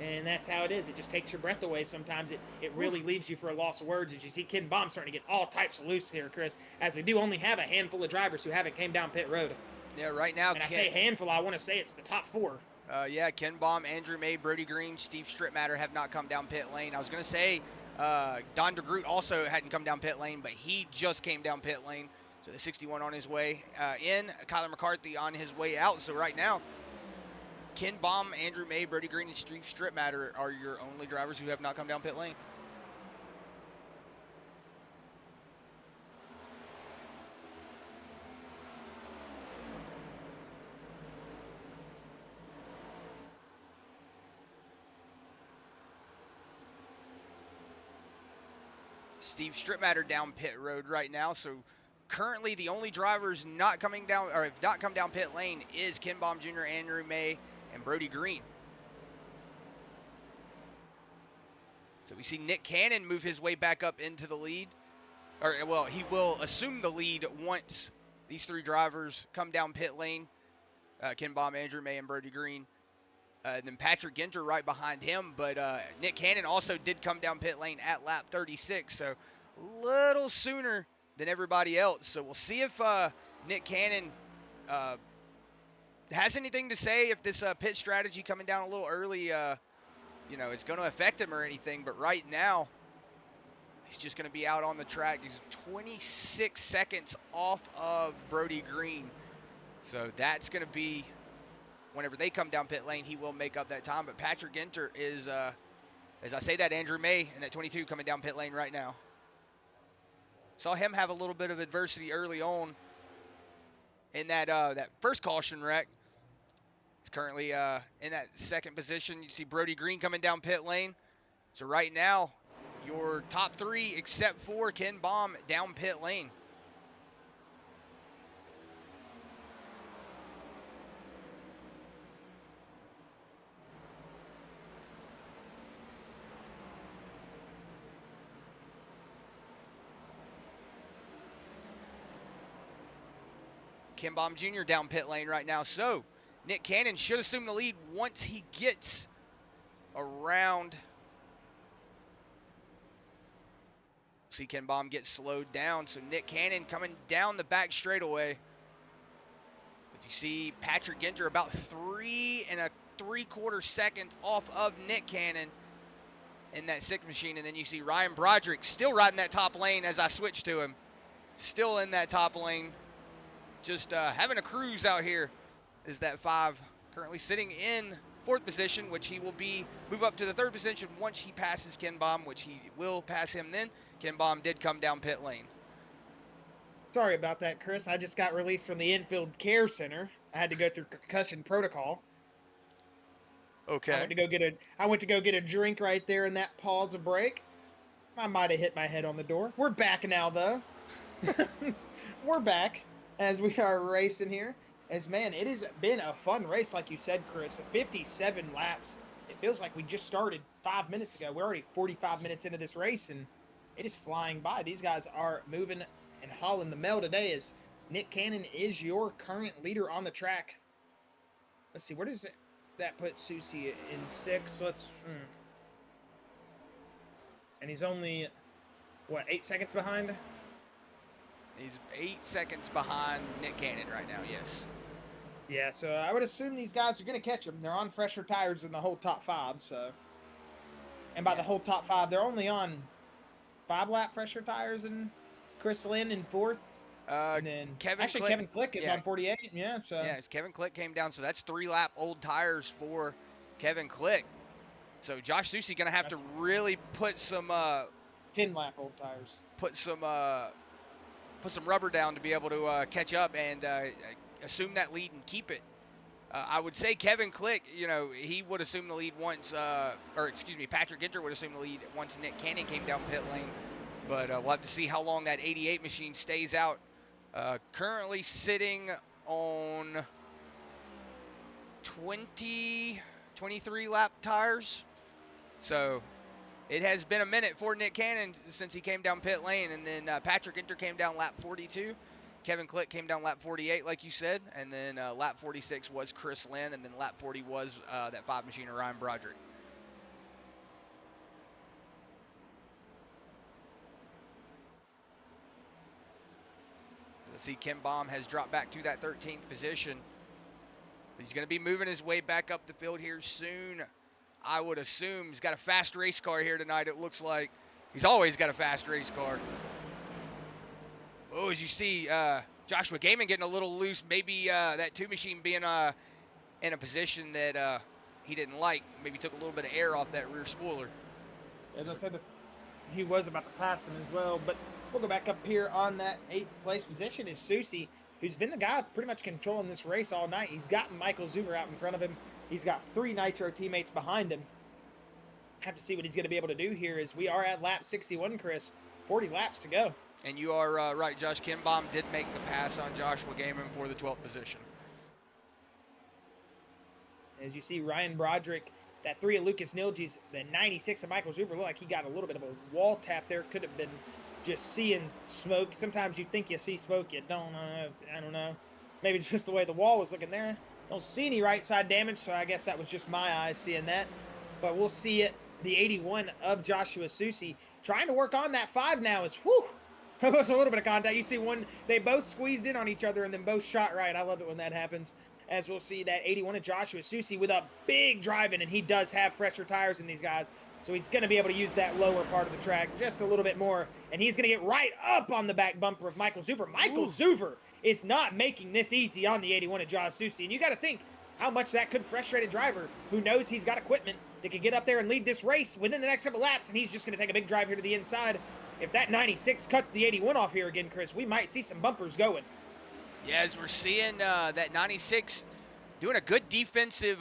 And that's how it is. It just takes your breath away sometimes. It really leaves you for a loss of words. As you see Ken Baum starting to get all types of loose here, Chris, as we do only have a handful of drivers who haven't came down pit road. Yeah, right now. And I say handful, I want to say it's the top 4. Yeah, Ken Baum, Andrew May, Brody Green, Steve Strittmatter have not come down pit lane. I was going to say Don DeGroot also hadn't come down pit lane, but he just came down pit lane. So the 61 on his way in, Kyler McCarthy on his way out. So right now, Ken Baum, Andrew May, Brody Green, and Steve Strittmatter are your only drivers who have not come down pit lane. Steve Strittmatter down pit road right now. So currently the only drivers not coming down or have not come down pit lane is Ken Baum Jr., Andrew May, and Brody Green. So we see Nick Cannon move his way back up into the lead. Or, well, he will assume the lead once these 3 drivers come down pit lane. Ken Baum, Andrew May, and Brody Green. And then Patrick Ginter right behind him. But Nick Cannon also did come down pit lane at lap 36. So a little sooner than everybody else. So we'll see if Nick Cannon has anything to say, if this pit strategy coming down a little early, you know, it's going to affect him or anything. But right now, he's just going to be out on the track. He's 26 seconds off of Brody Green. So that's going to be, whenever they come down pit lane, he will make up that time. But Patrick Ginter is, as I say that, Andrew May in that 22 coming down pit lane right now. Saw him have a little bit of adversity early on in that that first caution wreck. He's currently in that 2nd position. You see Brody Green coming down pit lane. So right now, your top 3, except for Ken Baum, down pit lane. Ken Baum Jr. down pit lane right now. So Nick Cannon should assume the lead once he gets around. See Ken Baum get slowed down. So Nick Cannon coming down the back straightaway. But you see Patrick Ginter about 3 3/4 seconds off of Nick Cannon in that 6th machine. And then you see Ryan Broderick still riding that top lane as I switch to him. Still in that top lane. Just having a cruise out here is that 5. Currently sitting in 4th position, which he will move up to the 3rd position once he passes Ken Baum, which he will pass him then. Ken Baum did come down pit lane. Sorry about that, Chris. I just got released from the infield care center. I had to go through concussion protocol. Okay. I went to go get a drink right there in that pause of break. I might have hit my head on the door. We're back now, though. We're back as we are racing here. As man, it has been a fun race, like you said, Chris. 57 laps. It feels like we just started 5 minutes ago. We're already 45 minutes into this race, and it is flying by. These guys are moving and hauling the mail today. As Nick Cannon is your current leader on the track. Let's see, where does that put Susie in 6th? And he's only, what, 8 seconds behind? He's 8 seconds behind Nick Cannon right now, yes. Yeah, so I would assume these guys are going to catch him. They're on fresher tires than the whole top 5, so. And by the whole top 5, they're only on 5-lap fresher tires, and Chris Lynn in 4th. And then Kevin Click is on 48, yeah. So yeah, Kevin Click came down, so that's 3-lap old tires for Kevin Click. So Josh Susie gonna have to really put some 10-lap old tires. Put some rubber down to be able to catch up and assume that lead and keep it. I would say Kevin Click, you know, he would assume the lead once, Patrick Ginter would assume the lead once Nick Cannon came down pit lane. But we'll have to see how long that 88 machine stays out. Currently sitting on 23 lap tires. So it has been a minute for Nick Cannon since he came down pit lane. And then Patrick Ginter came down lap 42. Kevin Click came down lap 48, like you said. And then lap 46 was Chris Lynn. And then lap 40 was that 5 machiner Ryan Broderick. See, Kim Baum has dropped back to that 13th position. He's going to be moving his way back up the field here soon. I would assume he's got a fast race car here tonight, it looks like. He's always got a fast race car. Oh, as you see, Joshua Gaiman getting a little loose. Maybe that 2 machine being in a position that he didn't like. Maybe took a little bit of air off that rear spoiler. As I said, he was about to pass him as well, but we'll go back up here on that 8th place position is Susie, who's been the guy pretty much controlling this race all night. He's got Michael Zuber out in front of him. He's got 3 Nitro teammates behind him. Have to see what he's going to be able to do here as we are at lap 61, Chris. 40 laps to go. And you are right, Josh. Kim Baum did make the pass on Joshua Gaiman for the 12th position. As you see, Ryan Broderick, that 3 of Lucas Nilge's, the 96 of Michael Zuber, looked like he got a little bit of a wall tap there. Could have been just seeing smoke. Sometimes you think you see smoke, you don't. I don't know. Maybe it's just the way the wall was looking there. Don't see any right side damage, so I guess that was just my eyes seeing that. But we'll see it. The 81 of Joshua Susie trying to work on that 5 now is, whew, that was a little bit of contact. You see they both squeezed in on each other and then both shot right. I love it when that happens. As we'll see that 81 of Joshua Susie with a big drive-in, and he does have fresher tires in these guys. So he's going to be able to use that lower part of the track just a little bit more. And he's going to get right up on the back bumper of Michael Zuber. Michael Zuber is not making this easy on the 81 of Josh Susie. And you got to think how much that could frustrate a driver who knows he's got equipment that could get up there and lead this race within the next couple laps. And he's just going to take a big drive here to the inside. If that 96 cuts the 81 off here again, Chris, we might see some bumpers going. Yeah, as we're seeing that 96 doing a good defensive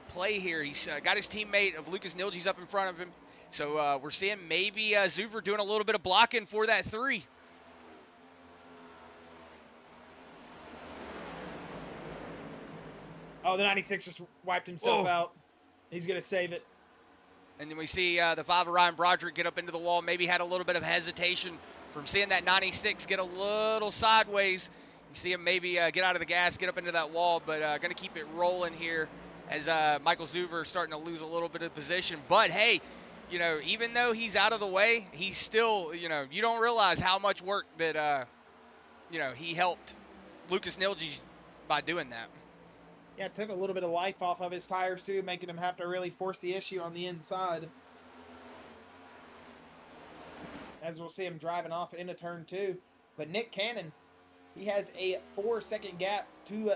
play here. He's got his teammate of Lucas Nilge's up in front of him. So we're seeing maybe Zuber doing a little bit of blocking for that 3. Oh, the 96 just wiped himself out. He's going to save it. And then we see the 5 of Ryan Broderick get up into the wall. Maybe had a little bit of hesitation from seeing that 96 get a little sideways. You see him maybe get out of the gas, get up into that wall, but going to keep it rolling here as Michael Zuber starting to lose a little bit of position. But, hey, you know, even though he's out of the way, he's still, you know, you don't realize how much work that, you know, he helped Lucas Nilge by doing that. Yeah, it took a little bit of life off of his tires, too, making him have to really force the issue on the inside. As we'll see him driving off into turn 2. But Nick Cannon, he has a 4-second gap to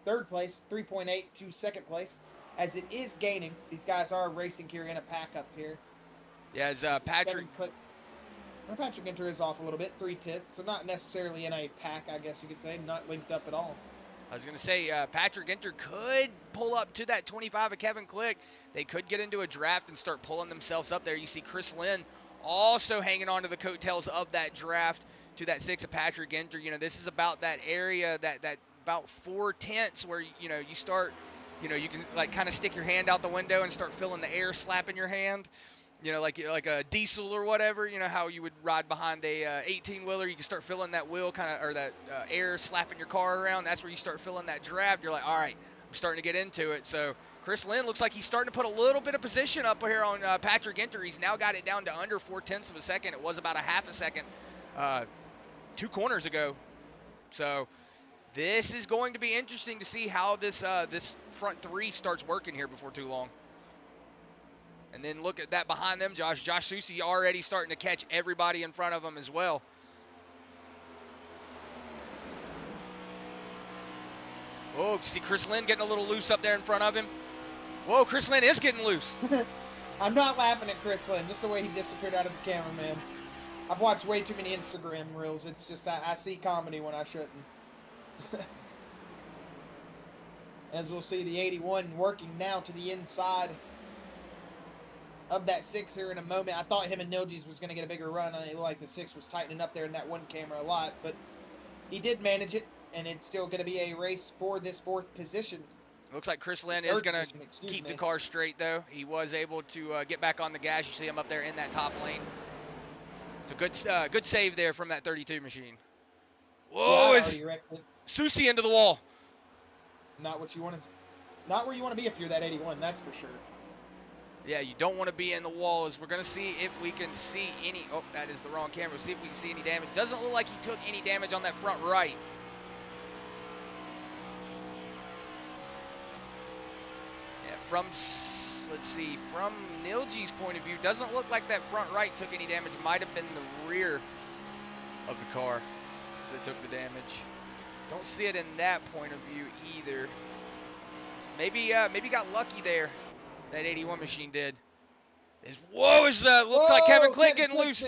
3rd place, 3.8 to 2nd place, as it is gaining. These guys are racing here in a pack up here. Yeah, as Patrick Well, Patrick Ginter is off a little bit, 3/10, so not necessarily in a pack, I guess you could say, not linked up at all. I was going to say, Patrick Ginter could pull up to that 25 of Kevin Click. They could get into a draft and start pulling themselves up there. You see Chris Lynn also hanging on to the coattails of that draft to that 6 of Patrick Ginter. You know, this is about that area, that about 4/10 where, you know, you start, you know, you can like kind of stick your hand out the window and start feeling the air slapping your hand. You know, like a diesel or whatever. You know how you would ride behind a 18-wheeler. You can start feeling that wheel kind of, or that air slapping your car around. That's where you start feeling that draft. You're like, all right, I'm starting to get into it. So Chris Lynn looks like he's starting to put a little bit of position up here on Patrick Ginter. He's now got it down to under 4/10 of a second. It was about a half a second 2 corners ago. So this is going to be interesting to see how this front 3 starts working here before too long. And then look at that behind them, Josh. Josh Susi already starting to catch everybody in front of him as well. Oh, see Chris Lynn getting a little loose up there in front of him. Whoa, Chris Lynn is getting loose. I'm not laughing at Chris Lynn, just the way he disappeared out of the camera, man. I've watched way too many Instagram reels. It's just I see comedy when I shouldn't. As we'll see, the 81 working now to the inside of that 6 here in a moment. I thought him and Nilges was going to get a bigger run. It looked like the 6 was tightening up there in that one camera a lot, but he did manage it, and it's still going to be a race for this 4th position. Looks like Chris Lynn is going to keep the car straight, though. He was able to get back on the gas. You see him up there in that top lane. It's a good save there from that 32 machine. Whoa, yeah, Susi into the wall. Not what you want to, not where you want to be if you're that 81, that's for sure. Yeah, you don't want to be in the wall. As we're going to see if we can see any. Oh, that is the wrong camera. We'll see if we can see any damage. Doesn't look like he took any damage on that front right. Yeah, let's see, from Nilji's point of view, doesn't look like that front right took any damage. Might have been the rear of the car that took the damage. Don't see it in that point of view either. Maybe got lucky there. That 81 machine did. Looked like Kevin Click getting loose.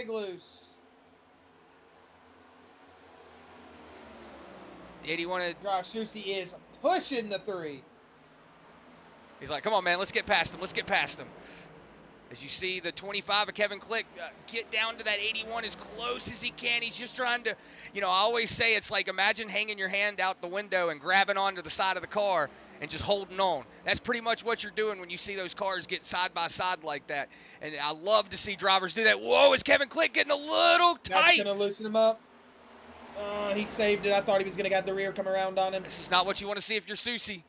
The 81. Josh Susi is pushing the 3. He's like, come on, man, let's get past him. Let's get past him. As you see the 25 of Kevin Click get down to that 81 as close as he can. He's just trying to, you know, I always say it's like imagine hanging your hand out the window and grabbing onto the side of the car and just holding on. That's pretty much what you're doing when you see those cars get side by side like that. And I love to see drivers do that. Whoa, is Kevin Click getting a little tight? That's going to loosen him up. He saved it. I thought he was going to get the rear come around on him. This is not what you want to see if you're Susi.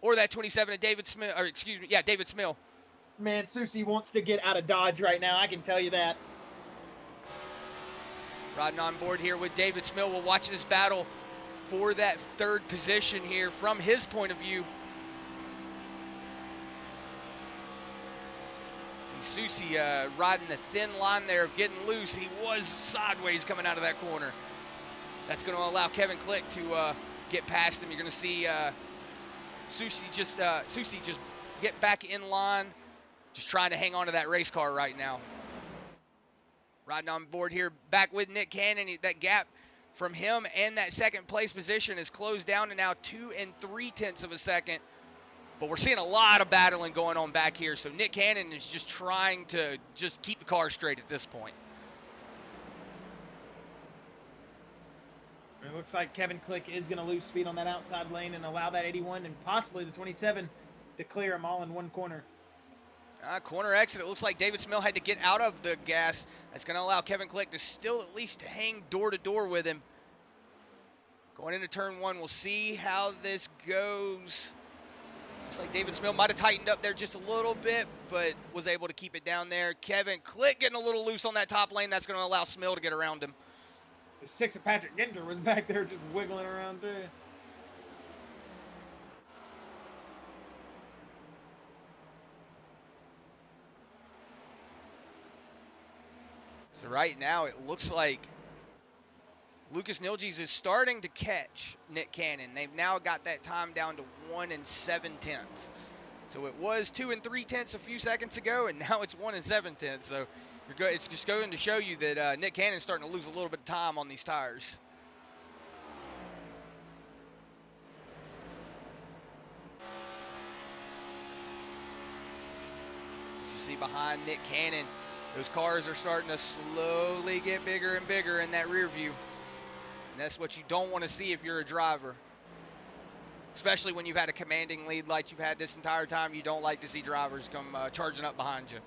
Or that 27 of David Smith, or excuse me, yeah, David Smith. Man, Susi wants to get out of Dodge right now, I can tell you that. Riding on board here with David Smith. We'll watch this battle for that 3rd position here from his point of view. See Susi riding the thin line there of getting loose. He was sideways coming out of that corner. That's going to allow Kevin Click to get past him. You're going to see Susi just get back in line, just trying to hang on to that race car right now. Riding on board here, back with Nick Cannon. That gap from him and that 2nd place position is closed down to now 2 3/10 of a second. But we're seeing a lot of battling going on back here. So Nick Cannon is just trying to just keep the car straight at this point. It looks like Kevin Click is going to lose speed on that outside lane and allow that 81 and possibly the 27 to clear them all in one corner. Corner exit. It looks like David Smith had to get out of the gas. That's going to allow Kevin Click to still at least hang door to door with him. Going into turn 1, we'll see how this goes. Looks like David Smith might have tightened up there just a little bit, but was able to keep it down there. Kevin Click getting a little loose on that top lane. That's going to allow Smith to get around him. The 6 of Patrick Ginter was back there just wiggling around too. So right now it looks like Lucas Nilges is starting to catch Nick Cannon. They've now got that time down to 1 7/10. So it was 2 3/10 a few seconds ago, and now it's 1 7/10. So It's just going to show you that Nick Cannon's starting to lose a little bit of time on these tires. What you see behind Nick Cannon, those cars are starting to slowly get bigger and bigger in that rear view. And that's what you don't want to see if you're a driver. Especially when you've had a commanding lead like you've had this entire time. You don't like to see drivers come charging up behind you.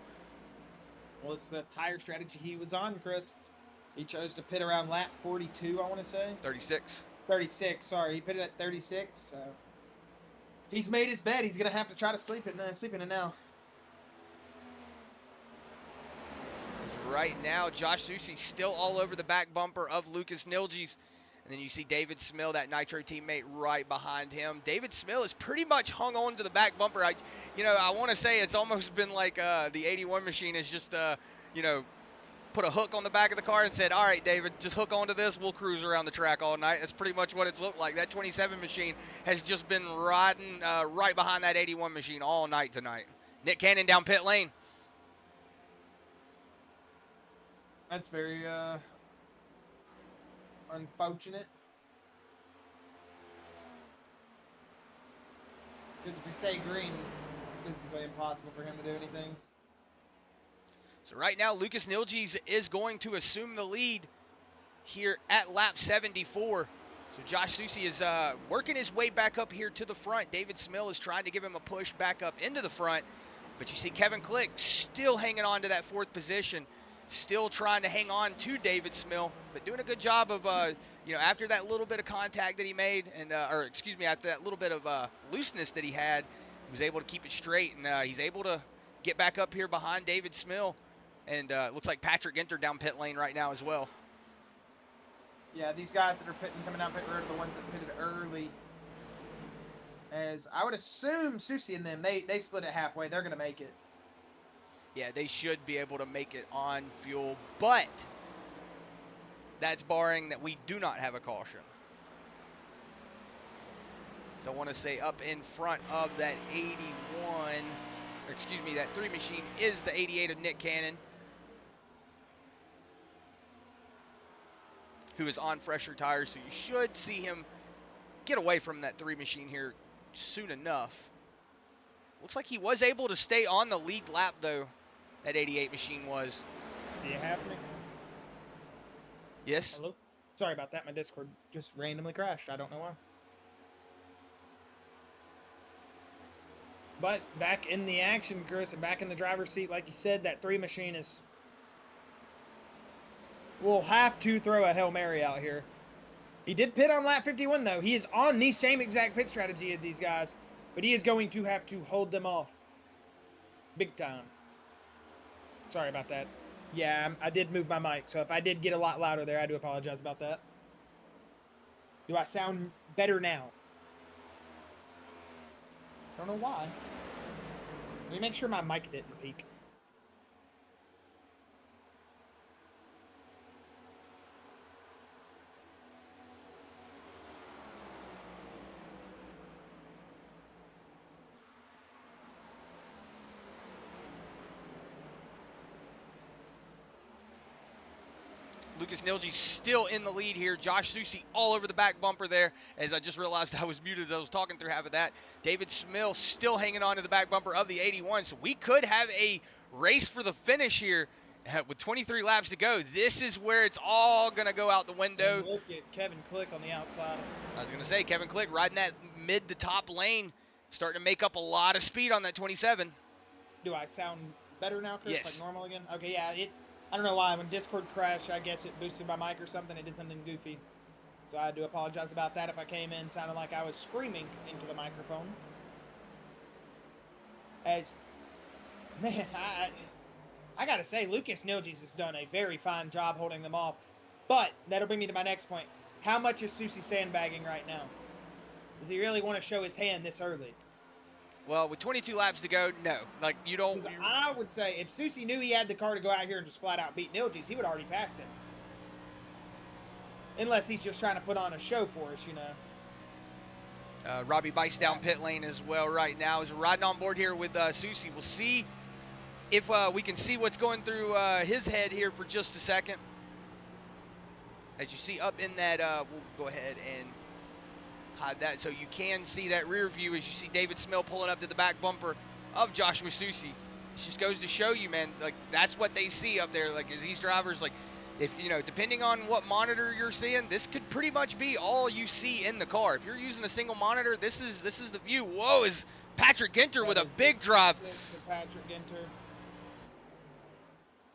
Well, it's the tire strategy he was on, Chris. He chose to pit around lap 42, I want to say. 36. 36, sorry. He pitted at 36, so he's made his bed. He's going to have to try to sleep in it now. Right now, Josh Soucy's still all over the back bumper of Lucas Nilges. And then you see David Smill, that Nitro teammate, right behind him. David Smill is pretty much hung on to the back bumper. I want to say it's almost been like the 81 machine has just, put a hook on the back of the car and said, all right, David, just hook onto this. We'll cruise around the track all night. That's pretty much what it's looked like. That 27 machine has just been riding right behind that 81 machine all night tonight. Nick Cannon down pit lane. That's very unfortunate. Because if we stay green, it's physically impossible for him to do anything. So right now, Lucas Nilges is going to assume the lead here at lap 74. So Josh Soucy is working his way back up here to the front. David Smill is trying to give him a push back up into the front. But you see Kevin Click still hanging on to that 4th position. Still trying to hang on to David Smill, but doing a good job of, after that little bit of contact that he made, and after that little bit of looseness that he had, he was able to keep it straight, and he's able to get back up here behind David Smill, and it looks like Patrick entered down pit lane right now as well. Yeah, these guys that are coming down pit road are the ones that pitted early. As I would assume Soucy and them, they split it halfway. They're going to make it. Yeah, they should be able to make it on fuel, but that's barring that we do not have a caution. So I want to say up in front of that that 3 machine is the 88 of Nick Cannon, who is on fresher tires, so you should see him get away from that 3 machine here soon enough. Looks like he was able to stay on the lead lap, though. That 88 machine was. Do you have me? Yes. Hello? Sorry about that. My Discord just randomly crashed. I don't know why. But back in the action, Chris, and back in the driver's seat, like you said, that 3 machine is... We'll have to throw a Hail Mary out here. He did pit on lap 51, though. He is on the same exact pit strategy as these guys, but he is going to have to hold them off. Big time. Sorry about that. Yeah, I did move my mic, so if I did get a lot louder there, I do apologize about that. Do I sound better now? Don't know why. Let me make sure my mic didn't peak. Lucas Nilges still in the lead here. Josh Soucy all over the back bumper there, as I just realized I was muted as I was talking through half of that. David Smill still hanging on to the back bumper of the 81, so we could have a race for the finish here with 23 laps to go. This is where it's all going to go out the window. And look at Kevin Click on the outside. I was going to say, Kevin Click riding that mid to top lane, starting to make up a lot of speed on that 27. Do I sound better now, Chris? Yes. Like normal again? Okay, yeah, I don't know why. When Discord crashed, I guess it boosted my mic or something. It did something goofy. So I do apologize about that if I came in sounding like I was screaming into the microphone. As, man, I got to say, Lucas Nilges has done a very fine job holding them off. But that'll bring me to my next point. How much is Soucy sandbagging right now? Does he really want to show his hand this early? Well, with 22 laps to go, no. Like, you don't... I would say, if Soucy knew he had the car to go out here and just flat out beat Nilges, he would already passed him. Unless he's just trying to put on a show for us, you know. Robbie Bice down pit lane as well right now. Is riding on board here with Soucy. We'll see if we can see what's going through his head here for just a second. As you see up in that, we'll go ahead and hide that so you can see that rear view as you see David Smil pulling up to the back bumper of Joshua Susi. It just goes to show you, man, like that's what they see up there. Like as these drivers, like if you know, depending on what monitor you're seeing, this could pretty much be all you see in the car. If you're using a single monitor, this is the view. Whoa, is Patrick Ginter with a big drive. Patrick Ginter.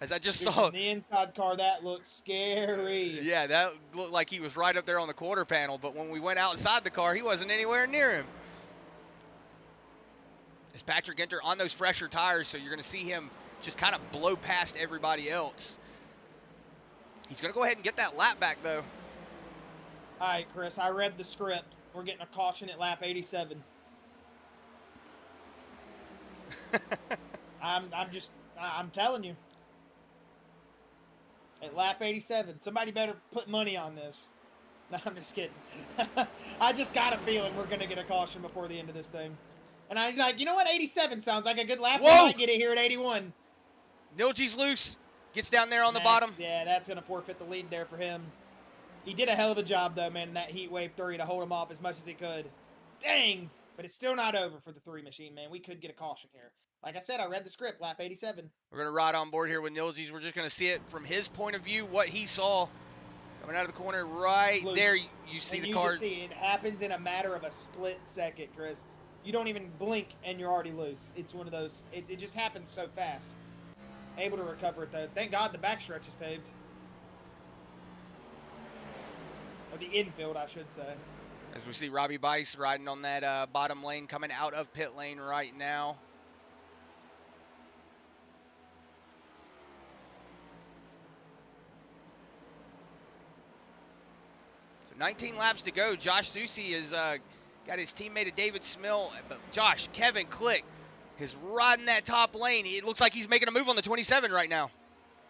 As I just Dude, saw from the inside car, that looked scary. Yeah, that looked like he was right up there on the quarter panel, but when we went outside the car, he wasn't anywhere near him. It's Patrick Ginter on those fresher tires, so you're going to see him just kind of blow past everybody else. He's going to go ahead and get that lap back, though. All right, Chris, I read the script. We're getting a caution at lap 87. I'm telling you. At lap 87. Somebody better put money on this. No, I'm just kidding. I just got a feeling we're going to get a caution before the end of this thing. And I was like, you know what? 87 sounds like a good lap. Whoa! We might get it here at 81. Nilji's loose. Gets down there on the bottom. Yeah, that's going to forfeit the lead there for him. He did a hell of a job, though, man, in that heat wave 3 to hold him off as much as he could. Dang! But it's still not over for the 3 machine, man. We could get a caution here. Like I said, I read the script, lap 87. We're going to ride on board here with Nilji's. We're just going to see it from his point of view, what he saw coming out of the corner right there. You see the car. See, it happens in a matter of a split second, Chris. You don't even blink and you're already loose. It's one of those, it just happens so fast. Able to recover it, though. Thank God the backstretch is paved. Or the infield, I should say. As we see Robbie Bice riding on that bottom lane, coming out of pit lane right now. So 19 laps to go. Josh Susi has got his teammate David Smil. But Josh, Kevin Click is riding that top lane. It looks like he's making a move on the 27 right now.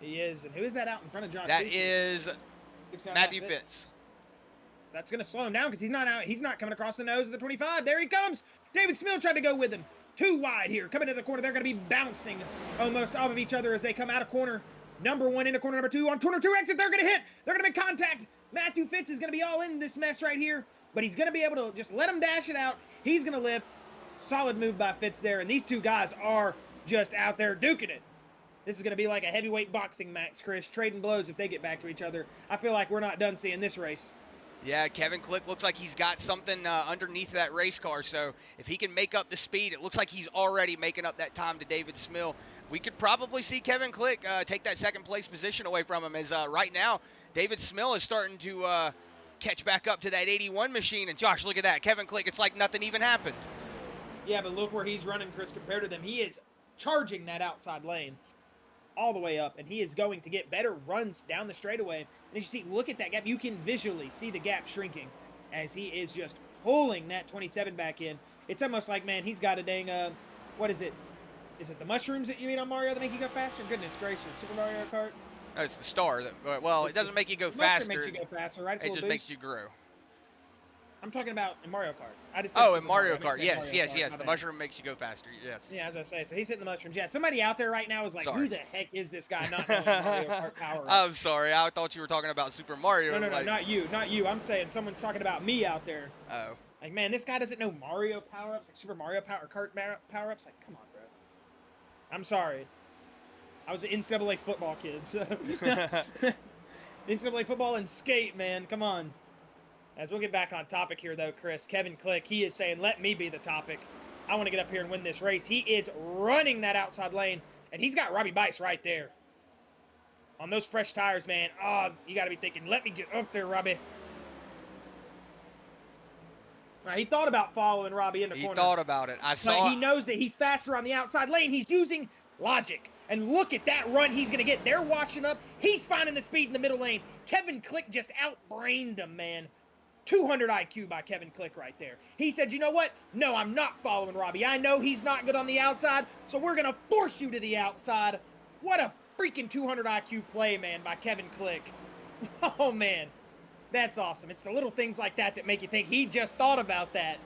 He is. And who is that out in front of Josh That Susi? is Matthew Fitz. That's going to slow him down because he's not out. He's not coming across the nose of the 25. There he comes. David Smil tried to go with him. Too wide here. Coming to the corner. They're going to be bouncing almost off of each other as they come out of corner number 1 into corner number 2. On corner 2 exit, they're going to hit. They're going to make contact. Matthew Fitz is going to be all in this mess right here, but he's going to be able to just let him dash it out. He's going to lift. Solid move by Fitz there, and these two guys are just out there duking it. This is going to be like a heavyweight boxing match, Chris. Trading blows if they get back to each other. I feel like we're not done seeing this race. Yeah, Kevin Click looks like he's got something underneath that race car, so if he can make up the speed, it looks like he's already making up that time to David Smil. We could probably see Kevin Click take that second place position away from him, as right now David Smil is starting to catch back up to that 81 machine, and Josh, look at that. Kevin Click, it's like nothing even happened. Yeah, but look where he's running, Chris, compared to them. He is charging that outside lane all the way up, and he is going to get better runs down the straightaway. And as you see, look at that gap. You can visually see the gap shrinking as he is just pulling that 27 back in. It's almost like, man, he's got a dang, what is it? Is it the mushrooms that you eat on Mario that make you go faster? Goodness gracious, Super Mario Kart? No, it's the star. Well, it doesn't make you go faster. Makes you go faster, right? It just makes you grow. I'm talking about in Mario Kart. I just in Mario Kart. Yes. The mushroom makes you go faster. Yes. Yeah, as I say. So he's hitting the mushrooms. Yeah, somebody out there right now is like, sorry. Who the heck is this guy not knowing Mario Kart power? I'm sorry. I thought you were talking about Super Mario. No, not you. I'm saying someone's talking about me out there. Oh. Like, man, this guy doesn't know Mario power-ups, like Super Mario Kart power-ups. Like, come on, bro. I'm sorry. I was an NCAA football kid. So. NCAA football and skate, man. Come on. As we'll get back on topic here, though, Chris, Kevin Click, he is saying, let me be the topic. I want to get up here and win this race. He is running that outside lane, and he's got Robbie Bice right there. On those fresh tires, man, you got to be thinking, let me get up there, Robbie. Now, he thought about following Robbie in the corner. He thought about it. I saw He knows that he's faster on the outside lane. He's using logic. And look at that run he's going to get. They're watching up. He's finding the speed in the middle lane. Kevin Click just outbrained him, man. 200 IQ by Kevin Click right there. He said, you know what? No, I'm not following Robbie. I know he's not good on the outside, so we're going to force you to the outside. What a freaking 200 IQ play, man, by Kevin Click. Oh, man. That's awesome. It's the little things like that that make you think he just thought about that.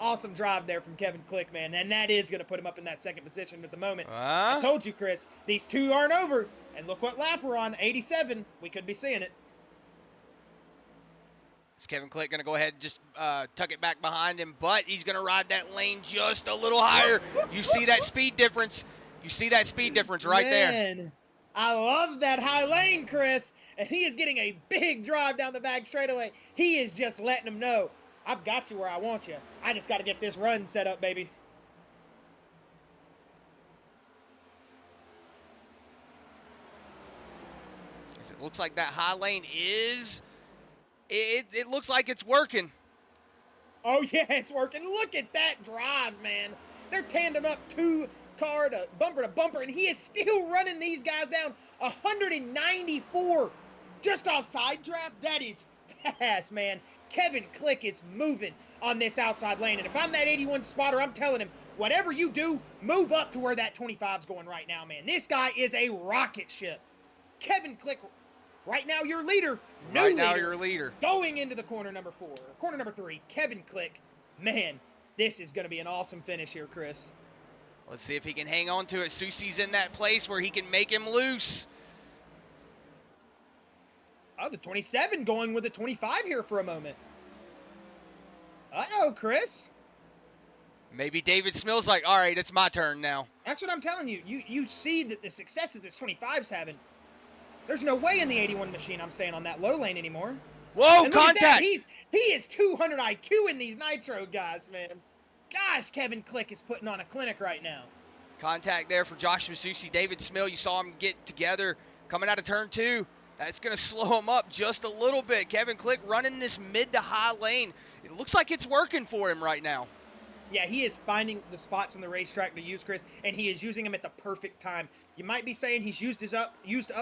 awesome drive there from Kevin Click, man. And that is going to put him up in that second position at the moment. I told you, Chris, these two aren't over. And look what lap we're on, 87. We could be seeing it. Is Kevin Click going to go ahead and just tuck it back behind him, but he's going to ride that lane just a little higher. You see that speed difference. You see that speed difference right there. I love that high lane, Chris. And he is getting a big drive down the back straightaway. He is just letting him know, I've got you where I want you. I just got to get this run set up, baby. It looks like that high lane is... It looks like it's working. Oh, yeah, it's working. Look at that drive, man. They're tandem up two-car to bumper, and he is still running these guys down 194 just off side draft. That is fast, man. Kevin Click is moving on this outside lane, and if I'm that 81 spotter, I'm telling him, whatever you do, move up to where that 25's going right now, man. This guy is a rocket ship. Kevin Click, right now your leader. Right now your leader. Going into the corner number 3, Kevin Click. Man, this is going to be an awesome finish here, Chris. Let's see if he can hang on to it. Susie's in that place where he can make him loose. Oh, the 27 going with the 25 here for a moment. Uh-oh, Chris. Maybe David Smill's like, all right, it's my turn now. That's what I'm telling you. You see that the success that this 25's having. There's no way in the 81 machine I'm staying on that low lane anymore. Whoa, contact! He is 200 IQ in these nitro guys, man. Gosh, Kevin Click is putting on a clinic right now. Contact there for Joshua Susie. David Smill, you saw him get together coming out of turn 2. That's going to slow him up just a little bit. Kevin Click running this mid to high lane. It looks like it's working for him right now. Yeah, he is finding the spots on the racetrack to use, Chris, and he is using them at the perfect time. You might be saying he's used up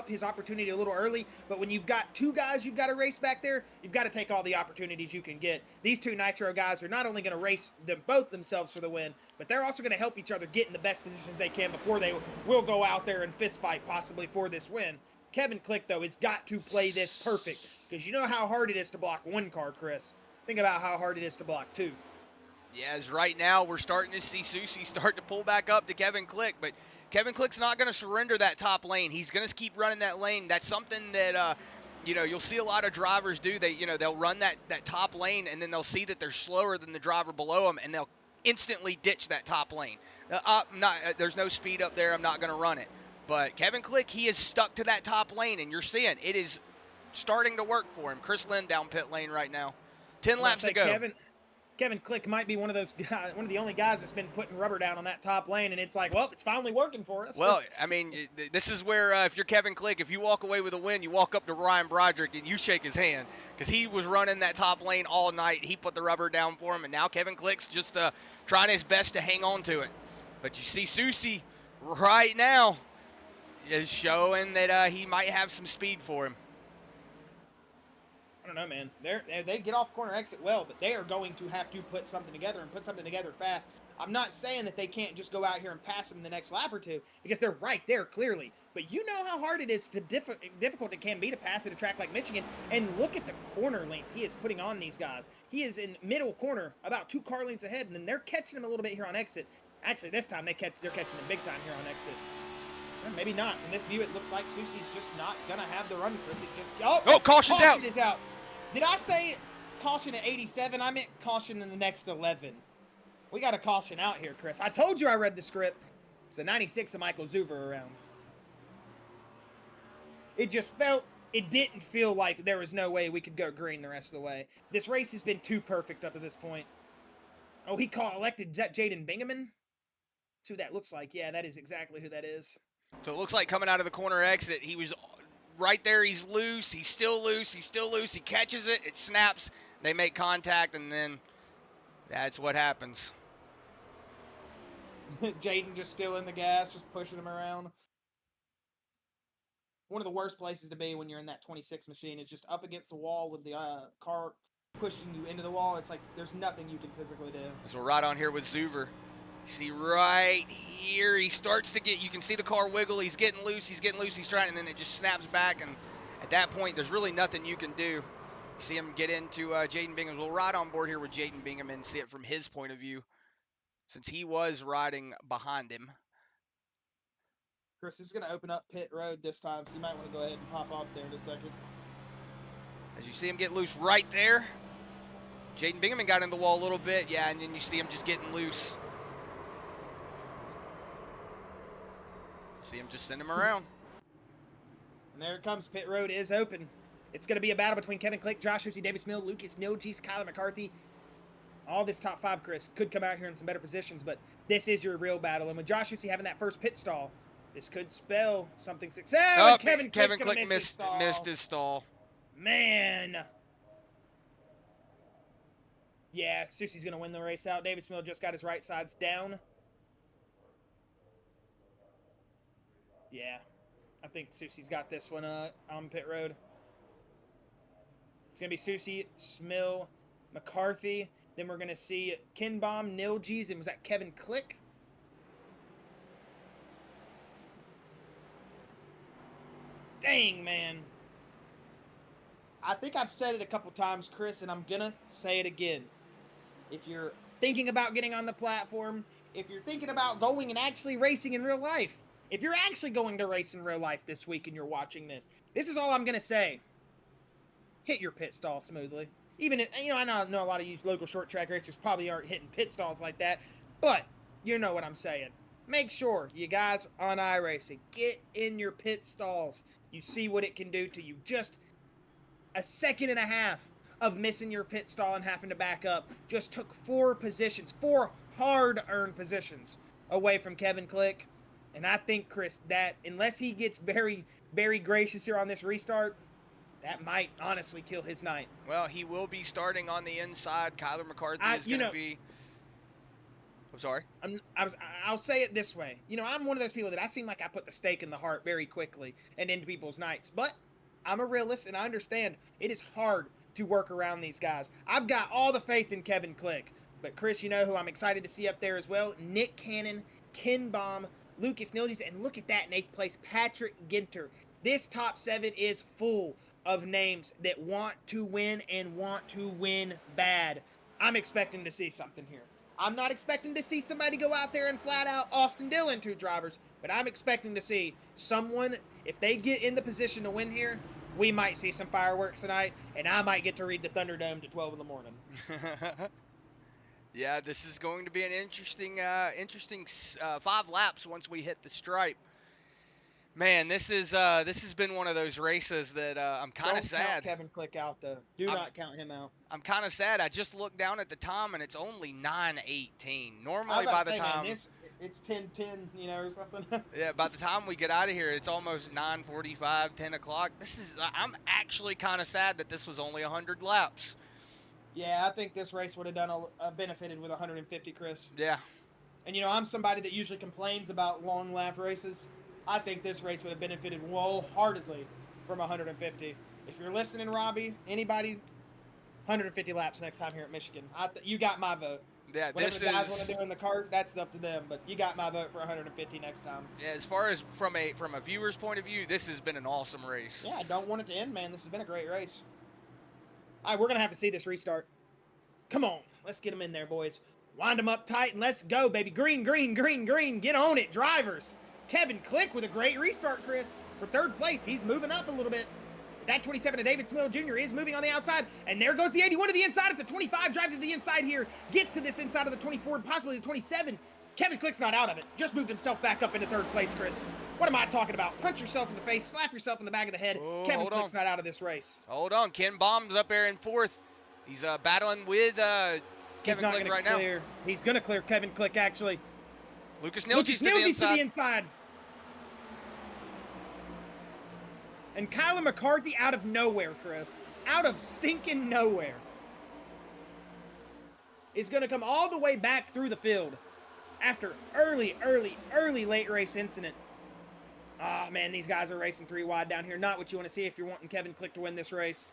his opportunity a little early, but when you've got two guys you've got to race back there, you've got to take all the opportunities you can get. These two Nitro guys are not only going to race both themselves for the win, but they're also going to help each other get in the best positions they can before they will go out there and fist fight possibly for this win. Kevin Click, though, has got to play this perfect, because you know how hard it is to block one car, Chris. Think about how hard it is to block two. Yeah, as right now we're starting to see Susie start to pull back up to Kevin Click, but Kevin Click's not going to surrender that top lane. He's going to keep running that lane. That's something that, you'll see a lot of drivers do. They'll run that top lane, and then they'll see that they're slower than the driver below them, and they'll instantly ditch that top lane. There's no speed up there. I'm not going to run it. But Kevin Click, he is stuck to that top lane, and you're seeing it is starting to work for him. Chris Lynn down pit lane right now. 10 laps to go. Kevin Click might be one of those guys, one of the only guys that's been putting rubber down on that top lane, and it's like, well, it's finally working for us. Well, I mean, this is where if you're Kevin Click, if you walk away with a win, you walk up to Ryan Broderick and you shake his hand, because he was running that top lane all night. He put the rubber down for him, and now Kevin Click's just trying his best to hang on to it. But you see Susie right now is showing that he might have some speed for him. I don't know, man. They get off corner exit well, but they are going to have to put something together and put something together fast. I'm not saying that they can't just go out here and pass them in the next lap or two, because they're right there clearly. But you know how hard it is difficult it can be to pass at a track like Michigan. And look at the corner length he is putting on these guys. He is in middle corner, about 2 car lengths ahead, and then they're catching him a little bit here on exit. Actually, this time they're catching him big time here on exit. Well, maybe not. From this view, it looks like Susie's just not gonna have the run. Caution's out. Caution is out. Did I say caution at 87? I meant caution in the next 11. We got a caution out here, Chris. I told you I read the script. It's the 96 of Michael Zuver around. It didn't feel like there was no way we could go green the rest of the way. This race has been too perfect up to this point. Oh, he elected Jaden Bingaman? That's who that looks like. Yeah, that is exactly who that is. So it looks like coming out of the corner exit, he was right there. He's loose. He's still loose. He's still loose. He catches it. It snaps. They make contact, and then that's what happens. Jaden just still in the gas, just pushing him around. One of the worst places to be when you're in that 26 machine is just up against the wall with the car pushing you into the wall. It's like there's nothing you can physically do. So we're right on here with Zuver. You see right here, he starts to get, you can see the car wiggle. He's getting loose. He's trying, and then it just snaps back. And at that point, there's really nothing you can do. See him get into Jaden Bingham. We'll ride on board here with Jaden Bingham and see it from his point of view, since he was riding behind him. Chris is going to open up pit road this time, so you might want to go ahead and pop off there in a second. As you see him get loose right there. Jaden Bingham got in the wall a little bit, yeah, and then you see him just getting loose. See him just send him around. And there it comes. Pit road is open. It's going to be a battle between Kevin Click, Josh Hussey, Davis Mill, Lucas Nilgees, Kyler McCarthy. All this top 5, Chris, could come out here in some better positions, but this is your real battle. And with Josh Hussey having that first pit stall, this could spell something success. Oh, Kevin Click missed his stall. Man. Yeah, Susie's going to win the race out. David Mill just got his right sides down. Yeah, I think Susie's got this one on pit road. It's going to be Susie, Smill, McCarthy. Then we're going to see Kinbaum, Nilgees, and was that Kevin Click? Dang, man. I think I've said it a couple times, Chris, and I'm going to say it again. If you're thinking about getting on the platform, if you're thinking about going and actually racing in real life, if you're actually going to race in real life this week and you're watching this, this is all I'm going to say. Hit your pit stall smoothly. Even if, I know a lot of you local short track racers probably aren't hitting pit stalls like that, but you know what I'm saying. Make sure you guys on iRacing, get in your pit stalls. You see what it can do to you. Just a second and a half of missing your pit stall and having to back up just took 4 positions, 4 hard-earned positions away from Kevin Click. And I think, Chris, that unless he gets very, very gracious here on this restart, that might honestly kill his night. Well, he will be starting on the inside. Kyler McCarthy is going to be... I'm sorry? I'll say it this way. I'm one of those people that I seem like I put the stake in the heart very quickly and into people's nights. But I'm a realist, and I understand it is hard to work around these guys. I've got all the faith in Kevin Click. But, Chris, you know who I'm excited to see up there as well? Nick Cannon, Ken Baum, Lucas Nilgees, and look at that in 8th place, Patrick Ginter. This top 7 is full of names that want to win and want to win bad. I'm expecting to see something here. I'm not expecting to see somebody go out there and flat out Austin Dillon 2 drivers, but I'm expecting to see someone, if they get in the position to win here, we might see some fireworks tonight, and I might get to read the Thunderdome to 12 in the morning. Yeah, this is going to be an interesting 5 laps once we hit the stripe. Man, this has been one of those races that I'm kind of sad. Don't count Kevin Click out, though. Do not count him out. I'm kind of sad. I just looked down at the time, and it's only 9:18. Normally, by the time... Man, it's 10:10, or something. Yeah, by the time we get out of here, it's almost 9:45, 10 o'clock. I'm actually kind of sad that this was only 100 laps. Yeah, I think this race would have done benefited with 150, Chris. Yeah. And, I'm somebody that usually complains about long lap races. I think this race would have benefited wholeheartedly from 150. If you're listening, Robbie, anybody, 150 laps next time here at Michigan. You got my vote. Yeah, whatever the guys want to do in the cart, that's up to them. But you got my vote for 150 next time. Yeah, as far as from a viewer's point of view, this has been an awesome race. Yeah, I don't want it to end, man. This has been a great race. All right, we're going to have to see this restart. Come on. Let's get them in there, boys. Wind them up tight, and let's go, baby. Green, green, green, green. Get on it, drivers. Kevin Click with a great restart, Chris. For 3rd place, he's moving up a little bit. That 27 to David Smith Jr. is moving on the outside. And there goes the 81 to the inside. It's the 25. Drives to the inside here. Gets to this inside of the 24, possibly the 27. Kevin Click's not out of it. Just moved himself back up into 3rd place, Chris. What am I talking about? Punch yourself in the face. Slap yourself in the back of the head. Oh, Kevin Click's not out of this race. Hold on. Ken Baum's up there in 4th. He's battling with Kevin Click right now. He's going to clear Kevin Click, actually. Lucas Nilgees to the inside. And Kyler McCarthy out of nowhere, Chris. Out of stinking nowhere. Is going to come all the way back through the field after early late race incident. Ah, man, these guys are racing 3 wide down here. Not what you want to see if you're wanting Kevin Click to win this race.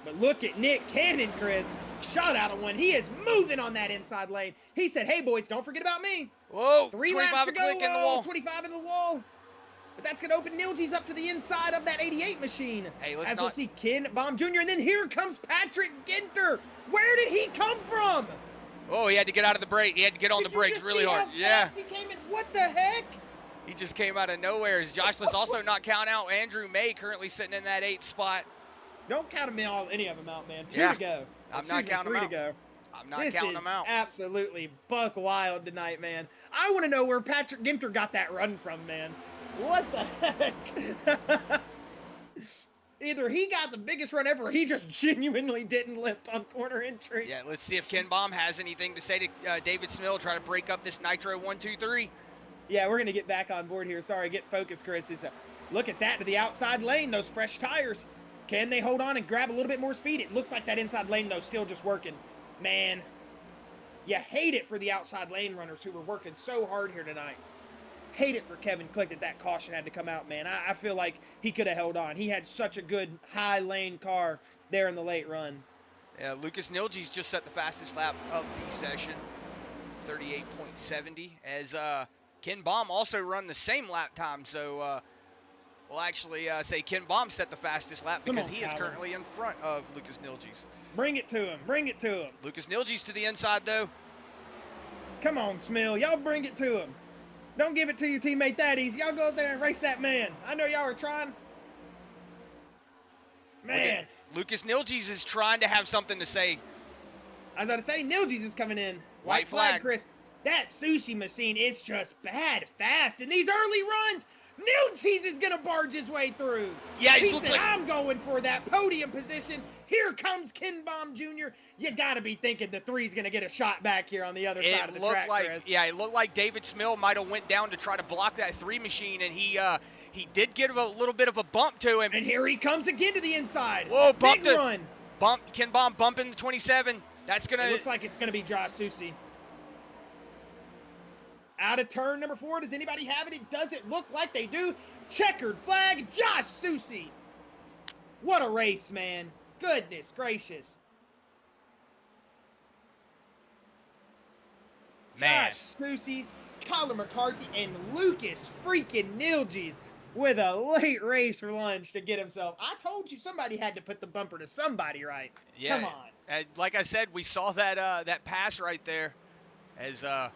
But look at Nick Cannon, Chris. Shot out of one. He is moving on that inside lane. He said, hey, boys, don't forget about me. Whoa, 3 laps to go. 25 in the wall. but that's going to open Nilgees up to the inside of that 88 machine. Hey, let's as not... we'll see Ken Baum Jr. And then here comes Patrick Ginter. Where did he come from? Oh, he had to get out of the brake. He had to get on the brakes really hard. Yeah. He came in? What the heck? He just came out of nowhere. Josh, let's also not count out Andrew May, currently sitting in that 8th spot. Don't count any of them out, man. Two Yeah. to go. I'm not counting them out. To go. I'm not counting them out. This is absolutely buck wild tonight, man. I want to know where Patrick Ginter got that run from, man. What the heck? Either he got the biggest run ever, or he just genuinely didn't lift on corner entry. Yeah, let's see if Ken Baum has anything to say to David Smill, try to break up this Nitro 1, 2, 3. Yeah, we're going to get back on board here. Sorry, get focused, Chris. Look at that to the outside lane, those fresh tires. Can they hold on and grab a little bit more speed? It looks like that inside lane, though, still just working. Man, you hate it for the outside lane runners who were working so hard here tonight. Hate it for Kevin Click that caution had to come out, man. I feel like he could have held on. He had such a good high lane car there in the late run. Yeah, Lucas Nilgees just set the fastest lap of the session, 38.70, as Ken Baum also run the same lap time. So we'll actually say Ken Baum set the fastest lap because he is currently in front of Lucas Nilgees. Bring it to him. Bring it to him. Lucas Nilgees to the inside, though. Come on, Smill. Y'all bring it to him. Don't give it to your teammate that easy. Y'all go out there and race that man. I know y'all are trying. Man. Lucas Nilgees is trying to have something to say. I was about to say, Nilgees is coming in. White flag, Chris. That sushi machine is just bad fast. And these early runs, Nilgees is going to barge his way through. Yeah, he said, I'm going for that podium position. Here comes Ken Baum Jr. You got to be thinking the 3's going to get a shot back here on the other side of the track, Chris. Yeah, it looked like David Smill might have went down to try to block that 3 machine, and he did get a little bit of a bump to him. And here he comes again to the inside. Whoa, big run. Ken Baum bumping the 27. That's going to... It looks like it's going to be Josh Susi. Out of turn number 4. Does anybody have it? It doesn't look like they do. Checkered flag, Josh Susi. What a race, man. Goodness gracious. Man. Josh Susi, Colin McCarthy, and Lucas freaking Nilgees with a late race for lunch to get himself. I told you somebody had to put the bumper to somebody, right? Yeah. Come on. Like I said, we saw that pass right there as well,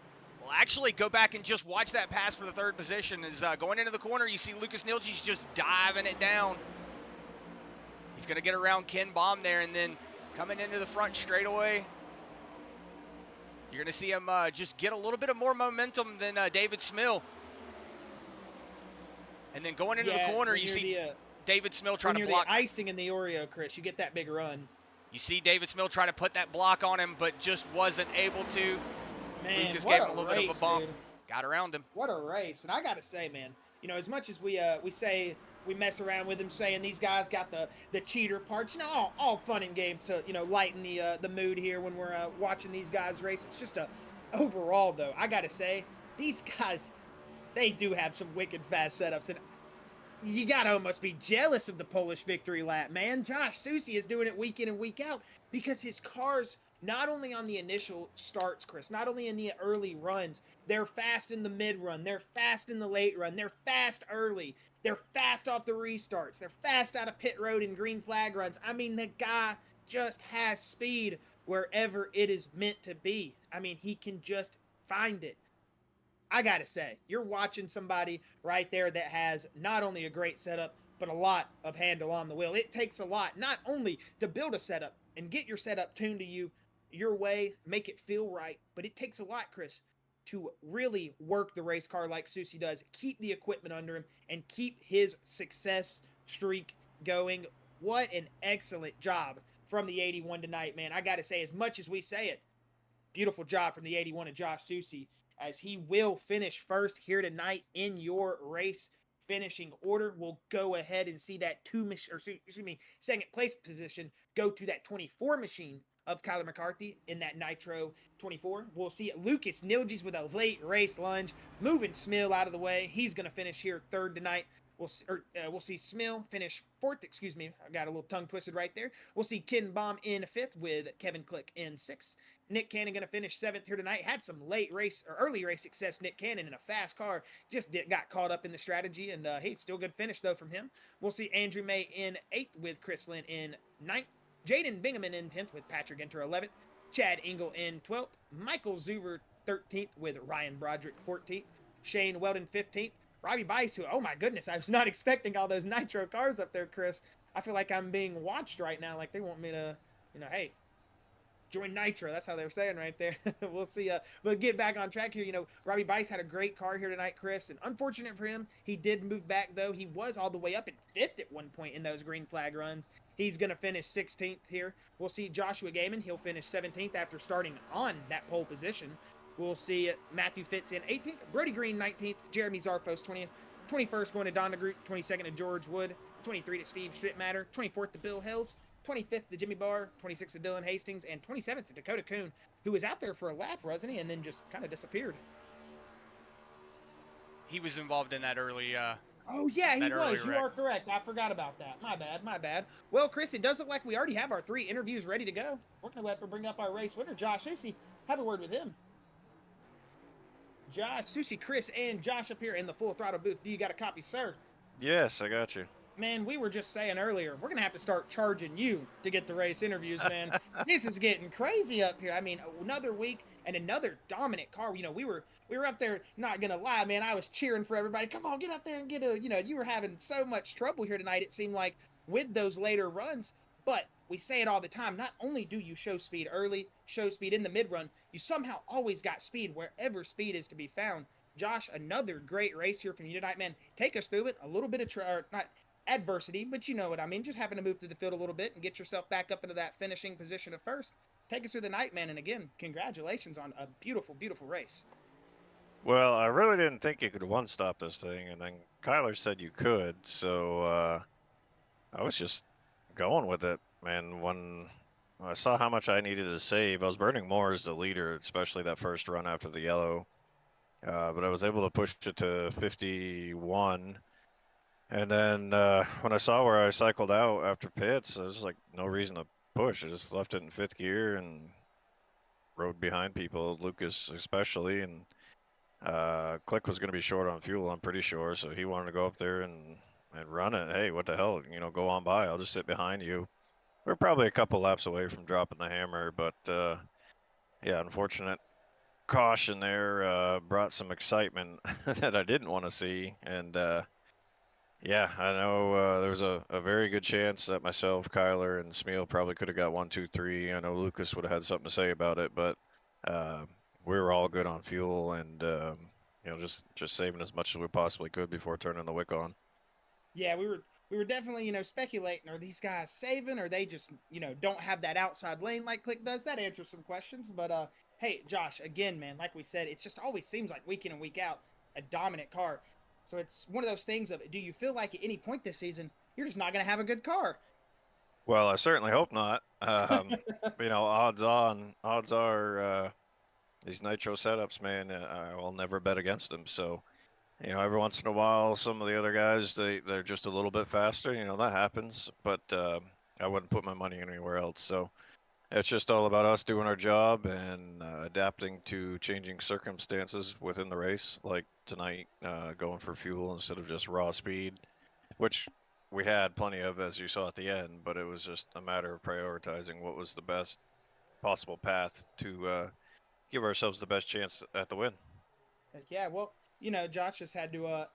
actually, go back and just watch that pass for the 3rd position. Is going into the corner, you see Lucas Nilgees just diving it down. He's going to get around Ken Baum there, and then coming into the front straightaway, you're going to see him just get a little bit of more momentum than David Smill. And then going into the corner, you see David Smill trying to block. The icing in the Oreo, Chris, you get that big run. You see David Smill trying to put that block on him, but just wasn't able to. Man, Lucas gave him a little bit of a bump. Dude. Got around him. What a race. And I got to say, man, you know, as much as we say we mess around with him saying these guys got the cheater parts, you know, all fun and games to, you know, lighten the mood here when we're watching these guys race. It's just overall, though, I got to say, these guys, they do have some wicked fast setups. And you got to almost be jealous of the Polish victory lap, man. Josh Susi is doing it week in and week out because his cars, not only on the initial starts, Chris, not only in the early runs, they're fast in the mid-run, they're fast in the late run, they're fast early, they're fast off the restarts, they're fast out of pit road and green flag runs. I mean, the guy just has speed wherever it is meant to be. I mean, he can just find it. I gotta say, you're watching somebody right there that has not only a great setup, but a lot of handle on the wheel. It takes a lot, not only to build a setup and get your setup tuned to you, your way, make it feel right, but it takes a lot, Chris, to really work the race car like Susi does, keep the equipment under him, and keep his success streak going. What an excellent job from the 81 tonight, man. I got to say, as much as we say it, beautiful job from the 81 and Josh Susi, as he will finish first here tonight in your race finishing order. We'll go ahead and see that second place position go to that 24 machine of Kyler McCarthy in that Nitro 24. We'll see Lucas Nilgees with a late race lunge, moving Smill out of the way. He's going to finish here 3rd tonight. We'll see Smill finish 4th. Excuse me, I got a little tongue twisted right there. We'll see Ken Baum in 5th with Kevin Click in 6th. Nick Cannon going to finish 7th here tonight. Had some late race or early race success. Nick Cannon in a fast car got caught up in the strategy, and hey, still good finish though from him. We'll see Andrew May in 8th with Chris Lynn in 9th. Jaden Bingaman in 10th with Patrick Enter 11th. Chad Engel in 12th. Michael Zuber 13th with Ryan Broderick 14th. Shane Weldon 15th. Robbie Bice, who, oh my goodness, I was not expecting all those nitro cars up there, Chris. I feel like I'm being watched right now, like they want me to, hey, join Nitro. That's how they were saying right there. We'll see. But get back on track here. Robbie Bice had a great car here tonight, Chris. And unfortunate for him, he did move back, though. He was all the way up in 5th at one point in those green flag runs. He's going to finish 16th here. We'll see Joshua Gaiman. He'll finish 17th after starting on that pole position. We'll see Matthew Fitz in 18th. Brody Green 19th. Jeremy Zarfos 20th. 21st going to Don DeGroot. 22nd to George Wood. 23 to Steve Strittmatter. 24th to Bill Hills. 25th to Jimmy Barr, 26th to Dylan Hastings, and 27th to Dakota Kuhn, who was out there for a lap, wasn't he? And then just kind of disappeared. He was involved in that early. Oh, yeah, he was. You are correct. I forgot about that. My bad. Well, Chris, it does look like we already have our 3 interviews ready to go. We're going to have to bring up our race winner, Josh Susie. Have a word with him. Josh, Susie, Chris, and Josh up here in the Full Throttle booth. Do you got a copy, sir? Yes, I got you. Man, we were just saying earlier, we're going to have to start charging you to get the race interviews, man. This is getting crazy up here. I mean, another week and another dominant car. We were up there, not going to lie, man. I was cheering for everybody. Come on, get up there and get a, you were having so much trouble here tonight, it seemed like, with those later runs. But we say it all the time. Not only do you show speed early, show speed in the mid-run, you somehow always got speed wherever speed is to be found. Josh, another great race here from you tonight, man. Take us through it. A little bit of, not adversity, but you know what I mean. Just having to move through the field a little bit and get yourself back up into that finishing position of first. Take us through the night, man. And again, congratulations on a beautiful, beautiful race. Well, I really didn't think you could one-stop this thing, and then Kyler said you could, so I was just going with it. And when I saw how much I needed to save, I was burning more as the leader, especially that first run after the yellow. But I was able to push it to 51. And then when I saw where I cycled out after pits, I was like, no reason to push. I just left it in 5th gear and rode behind people, Lucas especially. And Click was going to be short on fuel, I'm pretty sure. So he wanted to go up there and run it. Hey, what the hell? Go on by. I'll just sit behind you. We're probably a couple laps away from dropping the hammer, but yeah, unfortunate caution there brought some excitement that I didn't want to see. And yeah, I know there was a very good chance that myself, Kyler, and Smeal probably could have got 1, 2, 3. I know Lucas would have had something to say about it, but we were all good on fuel and just saving as much as we possibly could before turning the wick on. Yeah, we were definitely speculating. Are these guys saving? Or they just don't have that outside lane like Click does? That answers some questions. But hey, Josh, again, man, like we said, it just always seems like week in and week out a dominant car. So it's one of those things of, do you feel like at any point this season, you're just not going to have a good car? Well, I certainly hope not. Odds are these nitro setups, man, I will never bet against them. So, every once in a while, some of the other guys, they're just a little bit faster. That happens. But I wouldn't put my money anywhere else. So it's just all about us doing our job and adapting to changing circumstances within the race, like tonight, going for fuel instead of just raw speed, which we had plenty of, as you saw at the end, but it was just a matter of prioritizing what was the best possible path to give ourselves the best chance at the win. Yeah, well, Josh just had to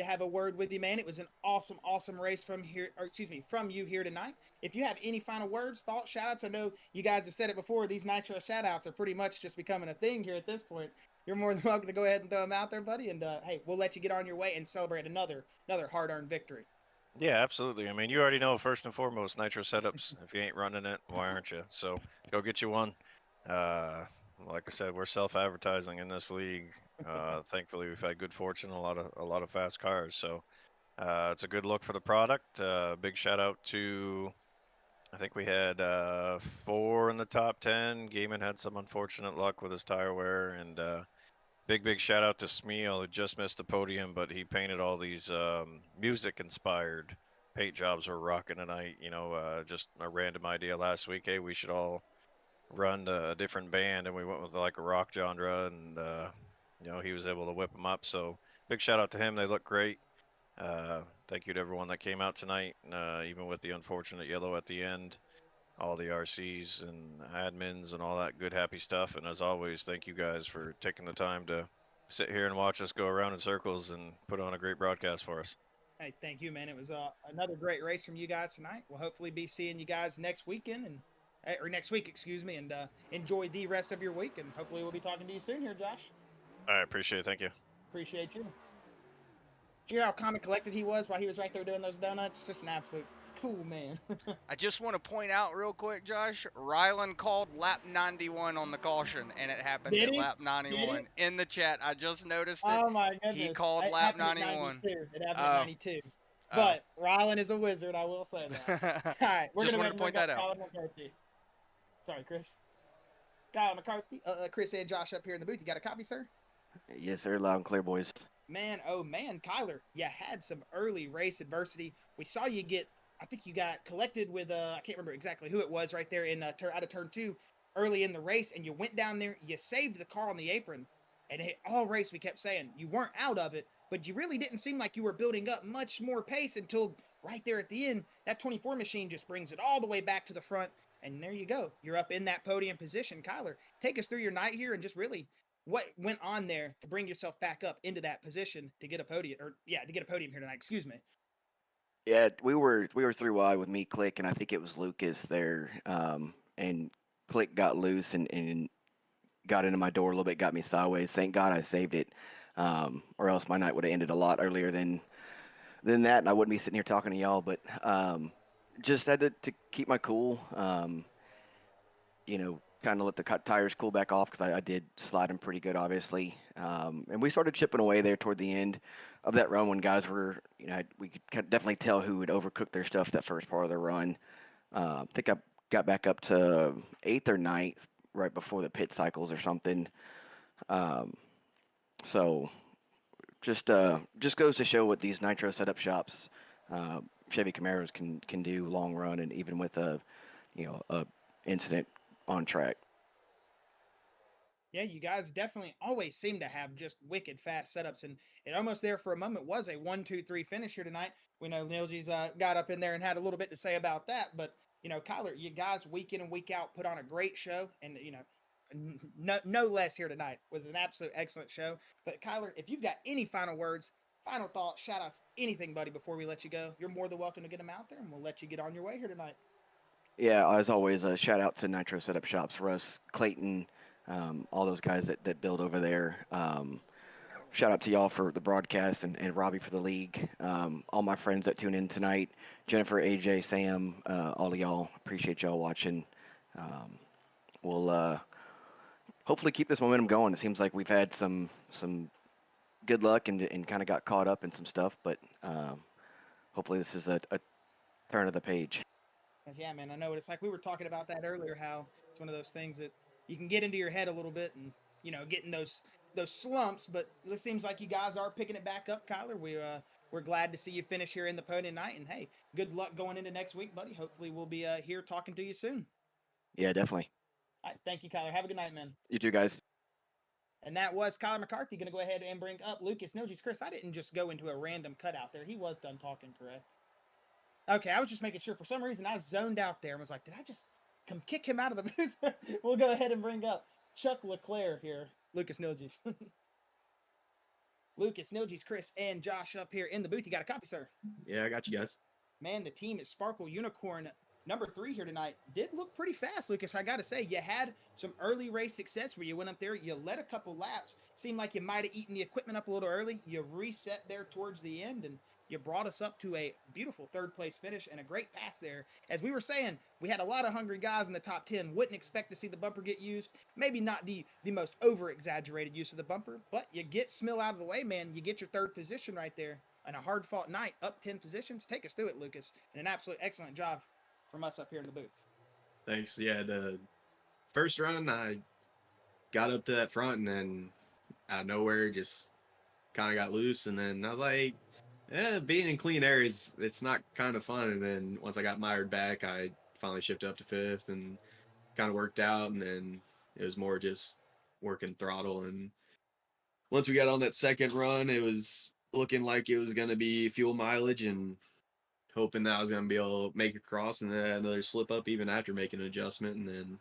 have a word with you, man. It was an awesome race from you here tonight. If you have any final words, thoughts, shout-outs, I know you guys have said it before, these Nitro shout-outs are pretty much just becoming a thing here at this point. You're more than welcome to go ahead and throw them out there, buddy, and hey, we'll let you get on your way and celebrate another hard-earned victory. Yeah, absolutely. I mean, you already know, first and foremost, Nitro setups. If you ain't running it, why aren't you? So go get you one. Like I said, we're self-advertising in this league. Thankfully, we've had good fortune, a lot of fast cars. So it's a good look for the product. Big shout out to, I think we had 4 in the top 10. Gaiman had some unfortunate luck with his tire wear, and big shout out to Smeal, who just missed the podium, but he painted all these music-inspired paint jobs we're rocking tonight. Just a random idea last week. Hey, we should all run to a different band, and we went with like a rock genre, and you know, he was able to whip them up. So big shout out to him. They look great. Thank you to everyone that came out tonight, even with the unfortunate yellow at the end. All the RCs and admins and all that good happy stuff. And as always, thank you guys for taking the time to sit here and watch us go around in circles and put on a great broadcast for us. Hey, thank you, man. It was another great race from you guys tonight. We'll hopefully be seeing you guys next weekend and or next week, excuse me, and enjoy the rest of your week. And hopefully, we'll be talking to you soon here, Josh. I appreciate it. Thank you. Appreciate you. Did you hear how calm and collected he was while he was right there doing those donuts? Just an absolute cool man. I just want to point out real quick, Josh, Rylan called lap 91 on the caution, and it happened Did at he? lap 91 in the chat. I just noticed it. Oh my goodness! He called It lap happened at 91. 92. It happened at Oh. 92. But Rylan is a wizard, I will say that. All right, we're Just gonna wanted to point that out. Kyle McCarthy. Sorry, Chris. Kyle McCarthy, Chris and Josh up here in the booth. You got a copy, sir? Yes, sir. Loud and clear, boys. Man, oh man, Kyler, you had some early race adversity. We saw you get, I think you got collected with, I can't remember exactly who it was right there in out of turn 2 early in the race, and you went down there, you saved the car on the apron, and all race we kept saying you weren't out of it, but you really didn't seem like you were building up much more pace until right there at the end. That 24 machine just brings it all the way back to the front, and there you go. You're up in that podium position. Kyler, take us through your night here and just really what went on there to bring yourself back up into that position to get a podium, to get a podium here tonight. Excuse me. Yeah, we were 3 wide with me, Click, and I think it was Lucas there. And Click got loose and got into my door a little bit, got me sideways. Thank God I saved it, or else my night would have ended a lot earlier than that, and I wouldn't be sitting here talking to y'all. But just had to keep my cool. You know, kind of let the tires cool back off because I did slide them pretty good, obviously. And we started chipping away there toward the end of that run when guys were, you know, we could definitely tell who had overcooked their stuff that first part of the run. I think I got back up to 8th or 9th right before the pit cycles or something. So just goes to show what these nitro setup shops, Chevy Camaros can do long run and even with a incident on track. Yeah, you guys definitely always seem to have just wicked fast setups, and it almost there for a moment was a 1-2-3 finish here tonight. We know Nilji's got up in there and had a little bit to say about that, but you know, Kyler, you guys week in and week out put on a great show, and you know, no less here tonight was an absolute excellent show. But Kyler, if you've got any final words, final thoughts, shout outs, anything, buddy, before we let you go, you're more than welcome to get them out there, and we'll let you get on your way here tonight. Yeah, as always, a shout out to Nitro Setup Shops, Russ, Clayton, all those guys that build over there. Shout out to y'all for the broadcast and Robbie for the league. All my friends that tune in tonight, Jennifer, AJ, Sam, all of y'all, appreciate y'all watching. We'll hopefully keep this momentum going. It seems like we've had some good luck and kind of got caught up in some stuff, but hopefully this is a turn of the page. Yeah, man, I know what it's like. We were talking about that earlier, how it's one of those things that you can get into your head a little bit and, you know, get in those slumps, but it seems like you guys are picking it back up, Kyler. We're glad to see you finish here in the podium night, and hey, good luck going into next week, buddy. Hopefully we'll be here talking to you soon. Yeah, definitely. All right, thank you, Kyler. Have a good night, man. You too, guys. And that was Kyler McCarthy. Going to go ahead and bring up Lucas Niljes. Chris, I didn't just go into a random cutout there. He was done talking, correct? Okay, I was just making sure. For some reason, I zoned out there and was like, did I just come kick him out of the booth? We'll go ahead and bring up Chuck LeClaire here. Lucas Niljes. Lucas Niljes, Chris, and Josh up here in the booth. You got a copy, sir? Yeah, I got you guys. Man, the team at Sparkle Unicorn number 3 here tonight did look pretty fast, Lucas. I got to say, you had some early race success where you went up there, you led a couple laps. Seemed like you might have eaten the equipment up a little early. You reset there towards the end, and you brought us up to a beautiful 3rd place finish and a great pass there. As we were saying, we had a lot of hungry guys in the top 10. Wouldn't expect to see the bumper get used. Maybe not the most over-exaggerated use of the bumper, but you get Smill out of the way, man. You get your 3rd position right there. And a hard-fought night, up 10 positions. Take us through it, Lucas. And an absolute excellent job from us up here in the booth. Thanks. Yeah, the first run, I got up to that front and then out of nowhere just kind of got loose. And then I was like, being in clean air it's not kind of fun. And then once I got mired back, I finally shifted up to 5th and kind of worked out, and then it was more just working throttle. And once we got on that second run, it was looking like it was going to be fuel mileage, and hoping that I was going to be able to make it across, and then another slip up even after making an adjustment. And then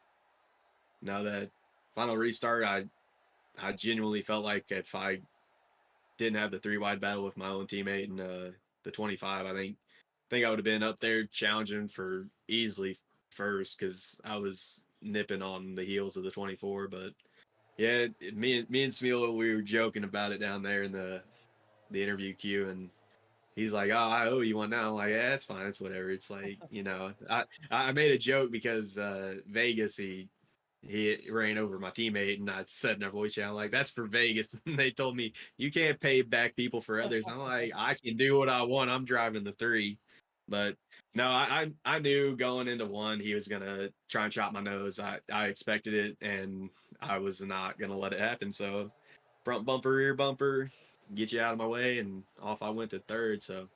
now that final restart, I genuinely felt like if I didn't have the 3 wide battle with my own teammate and the 25, I would have been up there challenging for easily first, because I was nipping on the heels of the 24. But yeah, me and Smeal, we were joking about it down there in the interview queue, and he's like, "Oh, I owe you one now." I'm like, "Yeah, it's fine. It's whatever." It's like, I made a joke because Vegas, he ran over my teammate, and I said in our voice channel, like, "That's for Vegas." And they told me, "You can't pay back people for others." I'm like, "I can do what I want. I'm driving the 3." But no, I knew going into 1 he was gonna try and chop my nose. I expected it, and I was not gonna let it happen. So front bumper, rear bumper, get you out of my way, and off I went to 3rd. So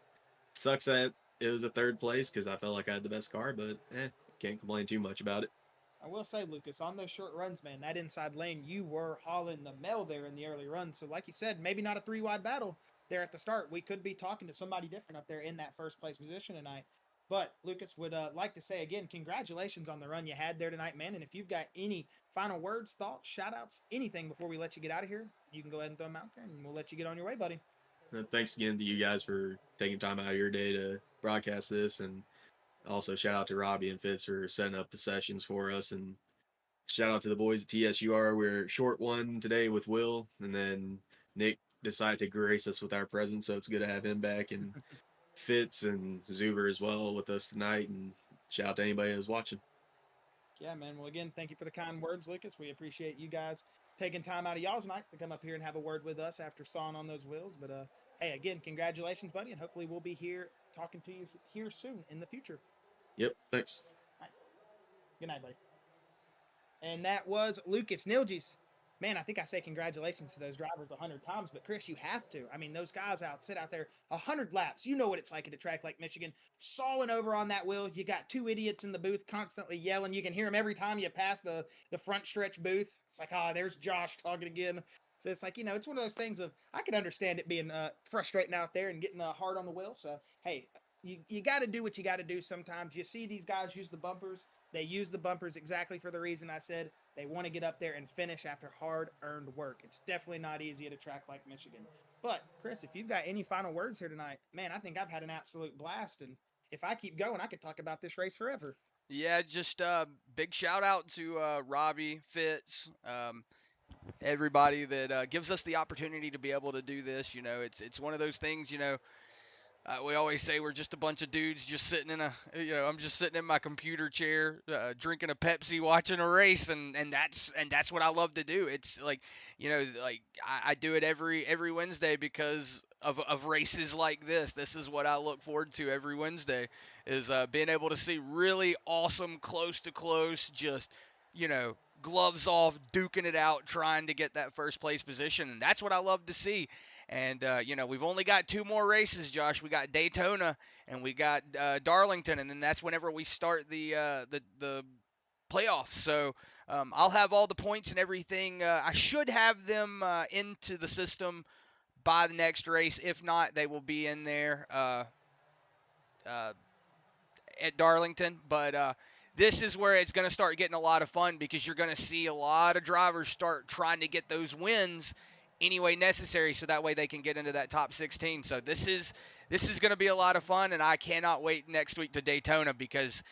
sucks that it was a 3rd place, because I felt like I had the best car, but can't complain too much about it. I will say, Lucas, on those short runs, man, that inside lane, you were hauling the mail there in the early runs. So, like you said, maybe not a 3 wide battle there at the start. We could be talking to somebody different up there in that first place position tonight. But Lucas would like to say again, congratulations on the run you had there tonight, man. And if you've got any final words, thoughts, shout outs, anything before we let you get out of here, you can go ahead and throw them out there, and we'll let you get on your way, buddy. Thanks again to you guys for taking time out of your day to broadcast this, and also shout out to Robbie and Fitz for setting up the sessions for us, and shout out to the boys at TSUR. We're short one today with Will, and then Nick decided to grace us with our presence, so it's good to have him back, and Fitz and Zuber as well with us tonight. And shout out to anybody who's watching. Yeah, man. Well, again, thank you for the kind words, Lucas. We appreciate you guys taking time out of y'all's night to come up here and have a word with us after sawing on those wheels. But hey, again, congratulations, buddy, and hopefully we'll be here talking to you here soon in the future. Yep, thanks. All right. Good night, buddy. And that was Lucas Nilges. Man, I think I say congratulations to those drivers 100 times, but Chris, you have to. I mean, those guys sit out there 100 laps. You know what it's like at a track like Michigan, sawing over on that wheel. You got 2 idiots in the booth constantly yelling. You can hear them every time you pass the front stretch booth. It's like, oh, there's Josh talking again. So it's like, it's one of those things of, I can understand it being frustrating out there and getting hard on the wheel. So, hey, you got to do what you got to do sometimes. You see these guys use the bumpers. They use the bumpers exactly for the reason I said. They want to get up there and finish after hard-earned work. It's definitely not easy at a track like Michigan. But, Chris, if you've got any final words here tonight, man, I think I've had an absolute blast. And if I keep going, I could talk about this race forever. Yeah, just big shout out to Robbie, Fitz, everybody that gives us the opportunity to be able to do this. It's one of those things, we always say we're just a bunch of dudes just sitting I'm just sitting in my computer chair, drinking a Pepsi, watching a race, and that's what I love to do. It's like, I do it every Wednesday because of races like this. This is what I look forward to every Wednesday, is being able to see really awesome close to close, just, gloves off, duking it out, trying to get that first place position, and that's what I love to see. And, we've only got 2 more races, Josh. We got Daytona and we got Darlington, and then that's whenever we start the playoffs. So I'll have all the points and everything. I should have them into the system by the next race. If not, they will be in there at Darlington. But this is where it's going to start getting a lot of fun, because you're going to see a lot of drivers start trying to get those wins any way necessary, so that way they can get into that top 16. So this is going to be a lot of fun, and I cannot wait next week to Daytona, because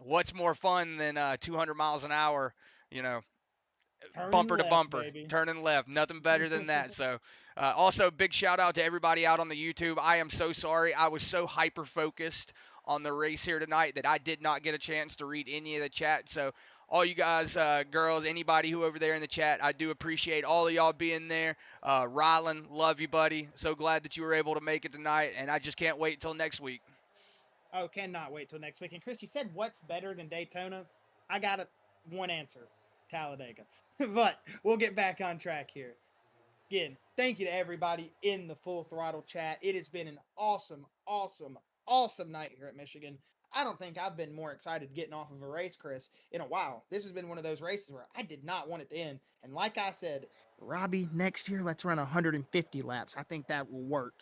what's more fun than 200 miles an hour, Turning bumper to left, bumper, baby. turning left, nothing better than that. So also big shout out to everybody out on the YouTube. I am so sorry, I was so hyper focused on the race here tonight that I did not get a chance to read any of the chat. So all you guys, girls, anybody who over there in the chat, I do appreciate all of y'all being there. Rylan, love you, buddy. So glad that you were able to make it tonight, and I just can't wait until next week. Oh, cannot wait till next week. And Chris, you said what's better than Daytona? I got one answer: Talladega. But we'll get back on track here. Again, thank you to everybody in the Full Throttle chat. It has been an awesome, awesome, awesome night here at Michigan. I don't think I've been more excited getting off of a race, Chris, in a while. This has been one of those races where I did not want it to end. And like I said, Robbie, next year, let's run 150 laps. I think that will work.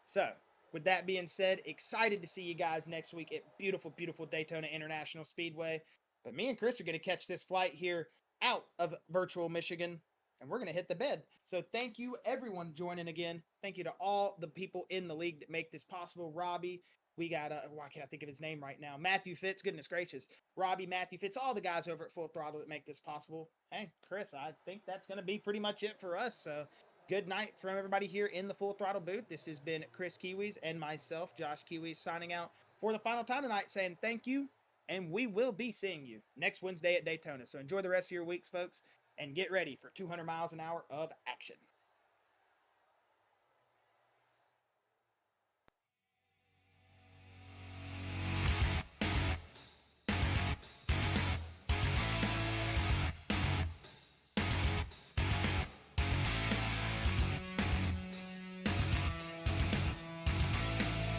So, with that being said, excited to see you guys next week at beautiful, beautiful Daytona International Speedway. But me and Chris are going to catch this flight here out of virtual Michigan, and we're going to hit the bed. So thank you, everyone, joining again. Thank you to all the people in the league that make this possible. Robbie, we got, why can't I think of his name right now? Matthew Fitz, goodness gracious. Robbie, Matthew Fitz, all the guys over at Full Throttle that make this possible. Hey, Chris, I think that's going to be pretty much it for us. So good night from everybody here in the Full Throttle booth. This has been Chris Kiwis and myself, Josh Kiwis, signing out for the final time tonight, saying thank you, and we will be seeing you next Wednesday at Daytona. So enjoy the rest of your weeks, folks, and get ready for 200 miles an hour of action.